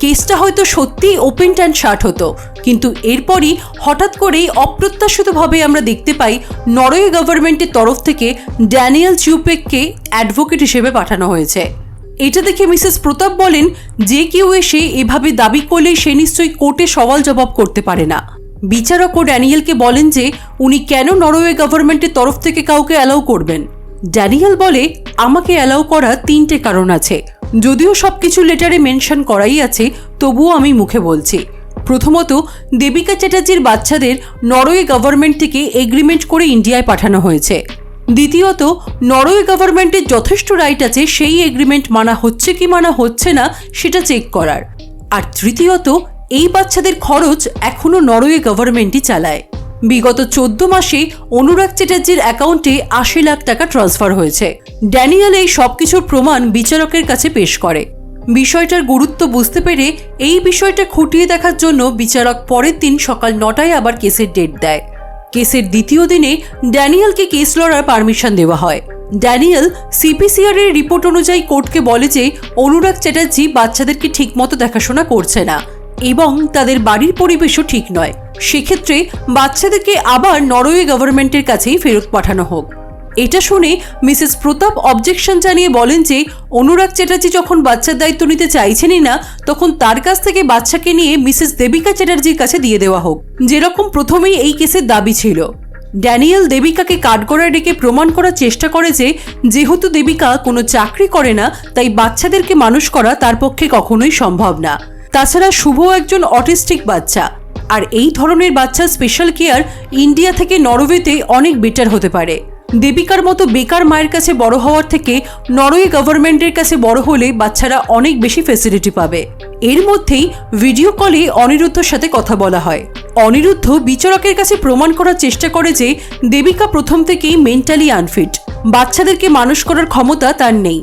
কেসটা হয়তো সত্যিই ওপেন অ্যান্ড শাট হতো, কিন্তু এরপরই হঠাৎ করেই অপ্রত্যাশিতভাবে আমরা দেখতে পাই নরওয়ে গভর্নমেন্টের তরফ থেকে ড্যানিয়েল চিউপেককে অ্যাডভোকেট হিসেবে পাঠানো হয়েছে। এটা দেখে মিসেস প্রতাপ বলেন, যে কেউ এসে এভাবে দাবি করলে সে নিশ্চয়ই কোর্টে সওয়াল জবাব করতে পারে না। বিচারকও ড্যানিয়েলকে বলেন যে উনি কেন নরওয়ে গভর্নমেন্টের তরফ থেকে কাউকে অ্যালাউ করবেন। ড্যানিয়েল বলে, আমাকে অ্যালাউ করার 3টে কারণ আছে, যদিও সবকিছু লেটারে মেনশন করাই আছে, তবুও আমি মুখে বলছি। প্রথমত, দেবিকা চ্যাটার্জির বাচ্চাদের নরওয়ে গভর্নমেন্ট থেকে এগ্রিমেন্ট করে ইন্ডিয়ায় পাঠানো হয়েছে। দ্বিতীয়ত, নরওয়ে গভর্নমেন্টের যথেষ্ট রাইট আছে সেই এগ্রিমেন্ট মানা হচ্ছে কি মানা হচ্ছে না সেটা চেক করার। আর তৃতীয়ত, এই বাচ্চাদের খরচ এখনও নরওয়ে গভর্নমেন্টই চালায়। বিগত 14 মাসে অনুরাগ চ্যাটার্জির অ্যাকাউন্টে 80 লাখ টাকা ট্রান্সফার হয়েছে। ড্যানিয়েল এই সবকিছুর প্রমাণ বিচারকের কাছে পেশ করে। বিষয়টার গুরুত্ব বুঝতে পেরে এই বিষয়টা খুঁটিয়ে দেখার জন্য বিচারক পরের দিন সকাল 9টায় আবার কেসের ডেট দেয়। কেসের দ্বিতীয় দিনে ড্যানিয়েলকে কেস লড়ার পারমিশন দেওয়া হয়। ড্যানিয়েল সিপিসিআর এর রিপোর্ট অনুযায়ী কোর্টকে বলে যে অনুরাগ চ্যাটার্জি বাচ্চাদেরকে ঠিকমতো দেখাশোনা করছে না এবং তাদের বাড়ির পরিবেশও ঠিক নয়। সেক্ষেত্রে বাচ্চাদেরকে আবার নরওয়ে গভর্নমেন্টের কাছেই ফেরত পাঠানো হোক। এটা শুনে মিসেস প্রতাপ অবজেকশন জানিয়ে বলেন যে অনুরাগ চ্যাটার্জি যখন বাচ্চার দায়িত্ব নিতে চাইছেনই না, তখন তার কাছ থেকে বাচ্চাকে নিয়ে মিসেস দেবিকা চ্যাটার্জির কাছে দিয়ে দেওয়া হোক, যেরকম প্রথমেই এই কেসের দাবি ছিল। ড্যানিয়েল দেবিকাকে কাঠগড়ায় ডেকে প্রমাণ করার চেষ্টা করে যে যেহেতু দেবিকা কোনো চাকরি করে না, তাই বাচ্চাদেরকে মানুষ করা তার পক্ষে কখনোই সম্ভব না। তাছাড়া শুভ একজন অটিস্টিক বাচ্চা, আর এই ধরনের বাচ্চার স্পেশাল কেয়ার ইন্ডিয়া থেকে নরওয়েতে অনেক বেটার হতে পারে। দেবিকার মতো বেকার মায়ের কাছে বড় হওয়ার থেকে নরওয়ে গভর্নমেন্টের কাছে বড় হলে বাচ্চারা অনেক বেশি ফ্যাসিলিটি পাবে। এর মধ্যেই ভিডিও কলে অনিরুদ্ধর সাথে কথা বলা হয়। অনিরুদ্ধ বিচারকের কাছে প্রমাণ করার চেষ্টা করে যে দেবিকা প্রথম থেকেই মেন্টালি আনফিট, বাচ্চাদেরকে মানুষ করার ক্ষমতা তার নেই।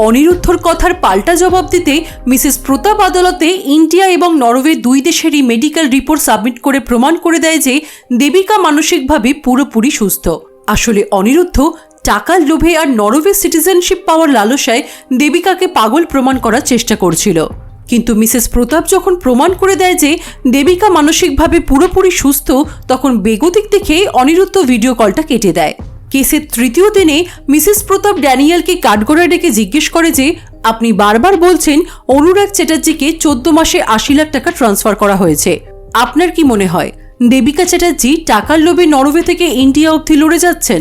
অনিরুদ্ধর কথার পাল্টা জবাব দিতে মিসেস প্রতাপ আদালতে ইন্ডিয়া এবং নরওয়ে 2 দেশেরই মেডিকেল রিপোর্ট সাবমিট করে প্রমাণ করে দেয় যে দেবিকা মানসিকভাবে পুরোপুরি সুস্থ। আসলে অনিরুদ্ধ টাকার লোভে আর নরওয়ে সিটিজেনশিপ পাওয়ার লালসায় দেবিকাকে পাগল প্রমাণ করার চেষ্টা করছিল। কিন্তু মিসেস প্রতাপ যখন প্রমাণ করে দেয় যে দেবিকা মানসিকভাবে পুরোপুরি সুস্থ, তখন বেগতিক দেখে অনিরুদ্ধ ভিডিও কলটা কেটে দেয়। কেসের তৃতীয় দিনে মিসেস প্রতাপ ড্যানিয়েলকে কাঠগড়ায় ডেকে জিজ্ঞেস করে যে আপনি বারবার বলছেন অনুরাগ চ্যাটার্জিকে 14 মাসে 80 লাখ টাকা ট্রান্সফার করা হয়েছে। আপনার কি মনে হয় দেবিকা চ্যাটার্জি টাকার লোভে নরওয়ে থেকে ইন্ডিয়া অবধি লড়ে যাচ্ছেন?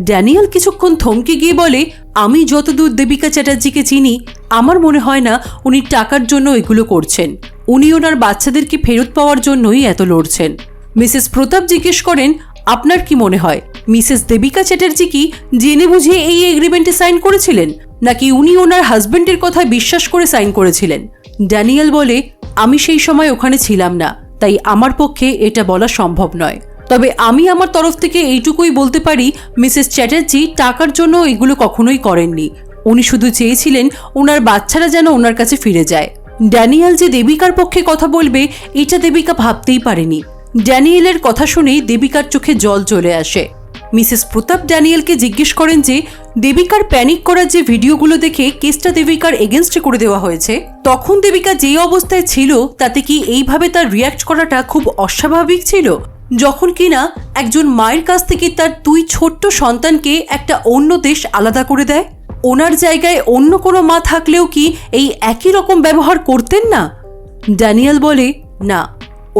ড্যানিয়েল কিছুক্ষণ থমকে গিয়ে বলে, আমি যতদূর দেবিকা চ্যাটার্জিকে চিনি, আমার মনে হয় না উনি টাকার জন্য এগুলো করছেন। উনি ওনার বাচ্চাদেরকে ফেরত পাওয়ার জন্যই এত লড়ছেন। মিসেস প্রতাপ জিজ্ঞেস করেন, আপনার কি মনে হয় মিসেস দেবিকা চ্যাটার্জি কি জেনে বুঝে এই এগ্রিমেন্টে সাইন করেছিলেন, নাকি উনি ওনার হাজবেন্ডের কথায় বিশ্বাস করে সাইন করেছিলেন? ড্যানিয়েল বলে, আমি সেই সময় ওখানে ছিলাম না, তাই আমার পক্ষে এটা বলা সম্ভব নয়। তবে আমি আমার তরফ থেকে এইটুকুই বলতে পারি, মিসেস চ্যাটার্জি টাকার জন্য এগুলো কখনোই করেননি। উনি শুধু চেয়েছিলেন ওনার বাচ্চারা যেন ওনার কাছে ফিরে যায়। ড্যানিয়েল যে দেবিকার পক্ষে কথা বলবে এটা দেবিকা ভাবতেই পারেনি। ড্যানিয়েলের কথা শুনে দেবিকার চোখে জল চলে আসে। মিসেস প্রতাপ ড্যানিয়েলকে জিজ্ঞেস করেন যে দেবিকার প্যানিক করার যে ভিডিওগুলো দেখে কেসটা দেবিকার এগেনস্টে করে দেওয়া হয়েছে, তখন দেবিকা যে অবস্থায় ছিল তাতে কি এইভাবে তার রিয়্যাক্ট করাটা খুব অস্বাভাবিক ছিল? যখন কিনা একজন মায়ের কাছ থেকে তার 2 ছোট্ট সন্তানকে একটা অন্য দেশ আলাদা করে দেয়। ওনার জায়গায় অন্য কোনো মা থাকলেও কি এই একই রকম ব্যবহার করতেন না? ড্যানিয়েল বলে, না,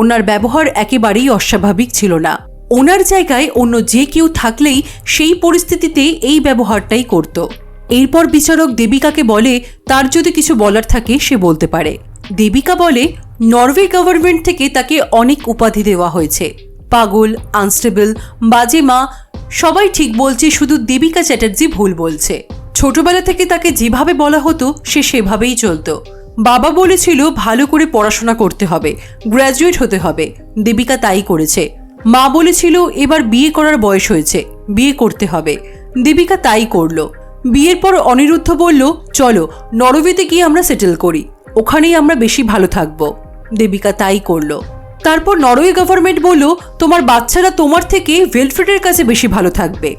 ওনার ব্যবহার একেবারেই অস্বাভাবিক ছিল না। ওনার জায়গায় অন্য যে কেউ থাকলেই সেই পরিস্থিতিতে এই ব্যবহারটাই করত। এরপর বিচারক দেবিকাকে বলে তার যদি কিছু বলার থাকে সে বলতে পারে। দেবিকা বলে নরওয়ে গভর্নমেন্ট থেকে তাকে অনেক উপাধি দেওয়া হয়েছে, পাগল, আনস্টেবল, বাজে মা, সবাই ঠিক বলছে, শুধু দেবিকা চ্যাটার্জি ভুল বলছে। ছোটবেলা থেকে তাকে যেভাবে বলা হতো সে সেভাবেই চলতো। বাবা বলেছিল ভালো করে পড়াশোনা করতে হবে, গ্র্যাজুয়েট হতে হবে, দেবিকা তাই করেছে। মা বলেছিল এবার বিয়ে করার বয়স হয়েছে, বিয়ে করতে হবে, দেবিকা তাই করলো। বিয়ের পর অনিরুদ্ধ বলল চলো নরওয়েতে গিয়ে আমরা সেটেল করি, ওখানেই আমরা বেশি ভালো থাকবো, দেবিকা তাই করলো। তারপর নরওয়ে গভর্নমেন্ট বলল তোমার বাচ্চারা তোমার থেকে ওয়েলফেয়ারের কাছে বেশি ভালো থাকবে।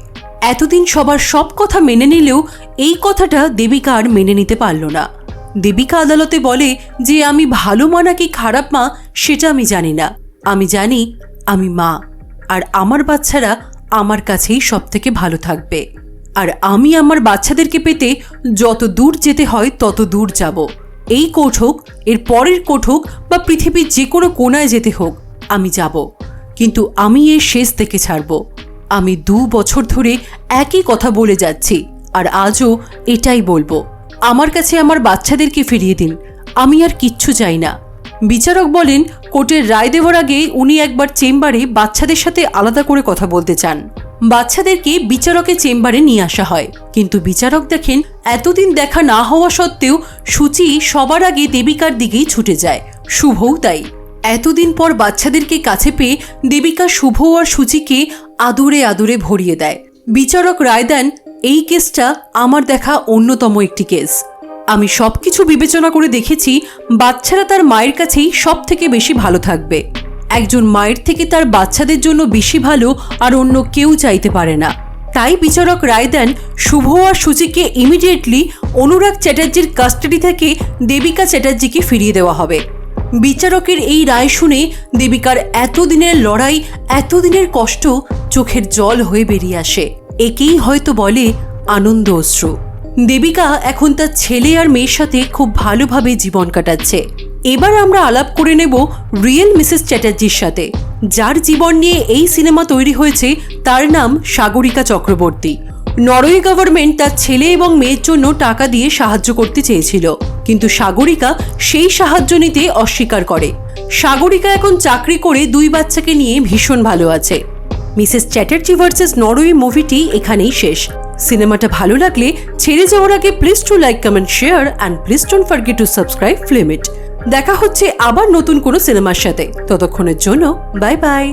এতদিন সবার সব কথা মেনে নিলেও এই কথাটা দেবিকা আর মেনে নিতে পারল না। দেবিকা আদালতে বলে যে আমি ভালো মা নাকি খারাপ মা সেটা আমি জানি না, আমি জানি আমি মা, আর আমার বাচ্চারা আমার কাছেই সব থেকে ভালো থাকবে, আর আমি আমার বাচ্চাদেরকে পেতে যত দূর যেতে হয় তত দূর যাব। এই কোর্ট হোক, এর পরের কোর্ট হোক, বা পৃথিবীর যে কোনো কোনায় যেতে হোক আমি যাব, কিন্তু আমি এর শেষ দেখে ছাড়ব। আমি 2 বছর ধরে একই কথা বলে যাচ্ছি, আর আজও এটাই বলবো, আমার কাছে আমার বাচ্চাদেরকে ফিরিয়ে দিন, আমি আর কিচ্ছু চাই না। বিচারক বলেন কোর্টের রায় দেওয়ার আগে উনি একবার চেম্বারে বাচ্চাদের সাথে আলাদা করে কথা বলতে চান। বাচ্চাদেরকে বিচারকের চেম্বারে নিয়ে আসা হয়, কিন্তু বিচারক দেখেন এতদিন দেখা না হওয়া সত্ত্বেও সূচি সবার আগে দেবিকার দিকেই ছুটে যায়, শুভও তাই। এতদিন পর বাচ্চাদেরকে কাছে পেয়ে দেবিকা শুভ আর সূচিকে আদুরে আদুরে ভরিয়ে দেয়। বিচারক রায় দেন এই কেসটা আমার দেখা অন্যতম একটি কেস। আমি সবকিছু বিবেচনা করে দেখেছি বাচ্চারা তার মায়ের কাছেই সব থেকে বেশি ভালো থাকবে। একজন মায়ের থেকে তার বাচ্চাদের জন্য বেশি ভালো আর অন্য কেউ চাইতে পারে না। তাই বিচারক রায় দেন শুভ আর সূচিকে ইমিডিয়েটলি অনুরাগ চ্যাটার্জির কাস্টাডি থেকে দেবিকা চ্যাটার্জিকে ফিরিয়ে দেওয়া হবে। বিচারকের এই রায় শুনে দেবিকার এতদিনের লড়াই, এতদিনের কষ্ট চোখের জল হয়ে বেরিয়ে আসে। একেই হয়তো বলে আনন্দ অশ্রু। দেবিকা এখন তার ছেলে আর মেয়ের সাথে খুব ভালোভাবে জীবন কাটাচ্ছে। এবার আমরা আলাপ করে নেব রিয়েল মিসেস চ্যাটার্জির সাথে, যার জীবন নিয়ে এই সিনেমা তৈরি হয়েছে। তার নাম সাগরিকা চক্রবর্তী। নরওয়ে গভর্নমেন্ট তার ছেলে এবং মেয়ের জন্য টাকা দিয়ে সাহায্য করতে চেয়েছিল, কিন্তু সাগরিকা সেই সাহায্য নিতে অস্বীকার করে। সাগরিকা এখন চাকরি করে 2 বাচ্চাকে নিয়ে ভীষণ ভালো আছে। মিসেস চ্যাটার্জি ভার্সেস নরওয়ে মুভিটি এখানেই শেষ। সিনেমাটা ভালো লাগলে ছেড়ে যাওয়ার আগে please to like, comment, share and please don't forget to subscribe film ইট। দেখা হচ্ছে আবার নতুন কোনো সিনেমার সাথে, ততক্ষণের জন্য বাই বাই।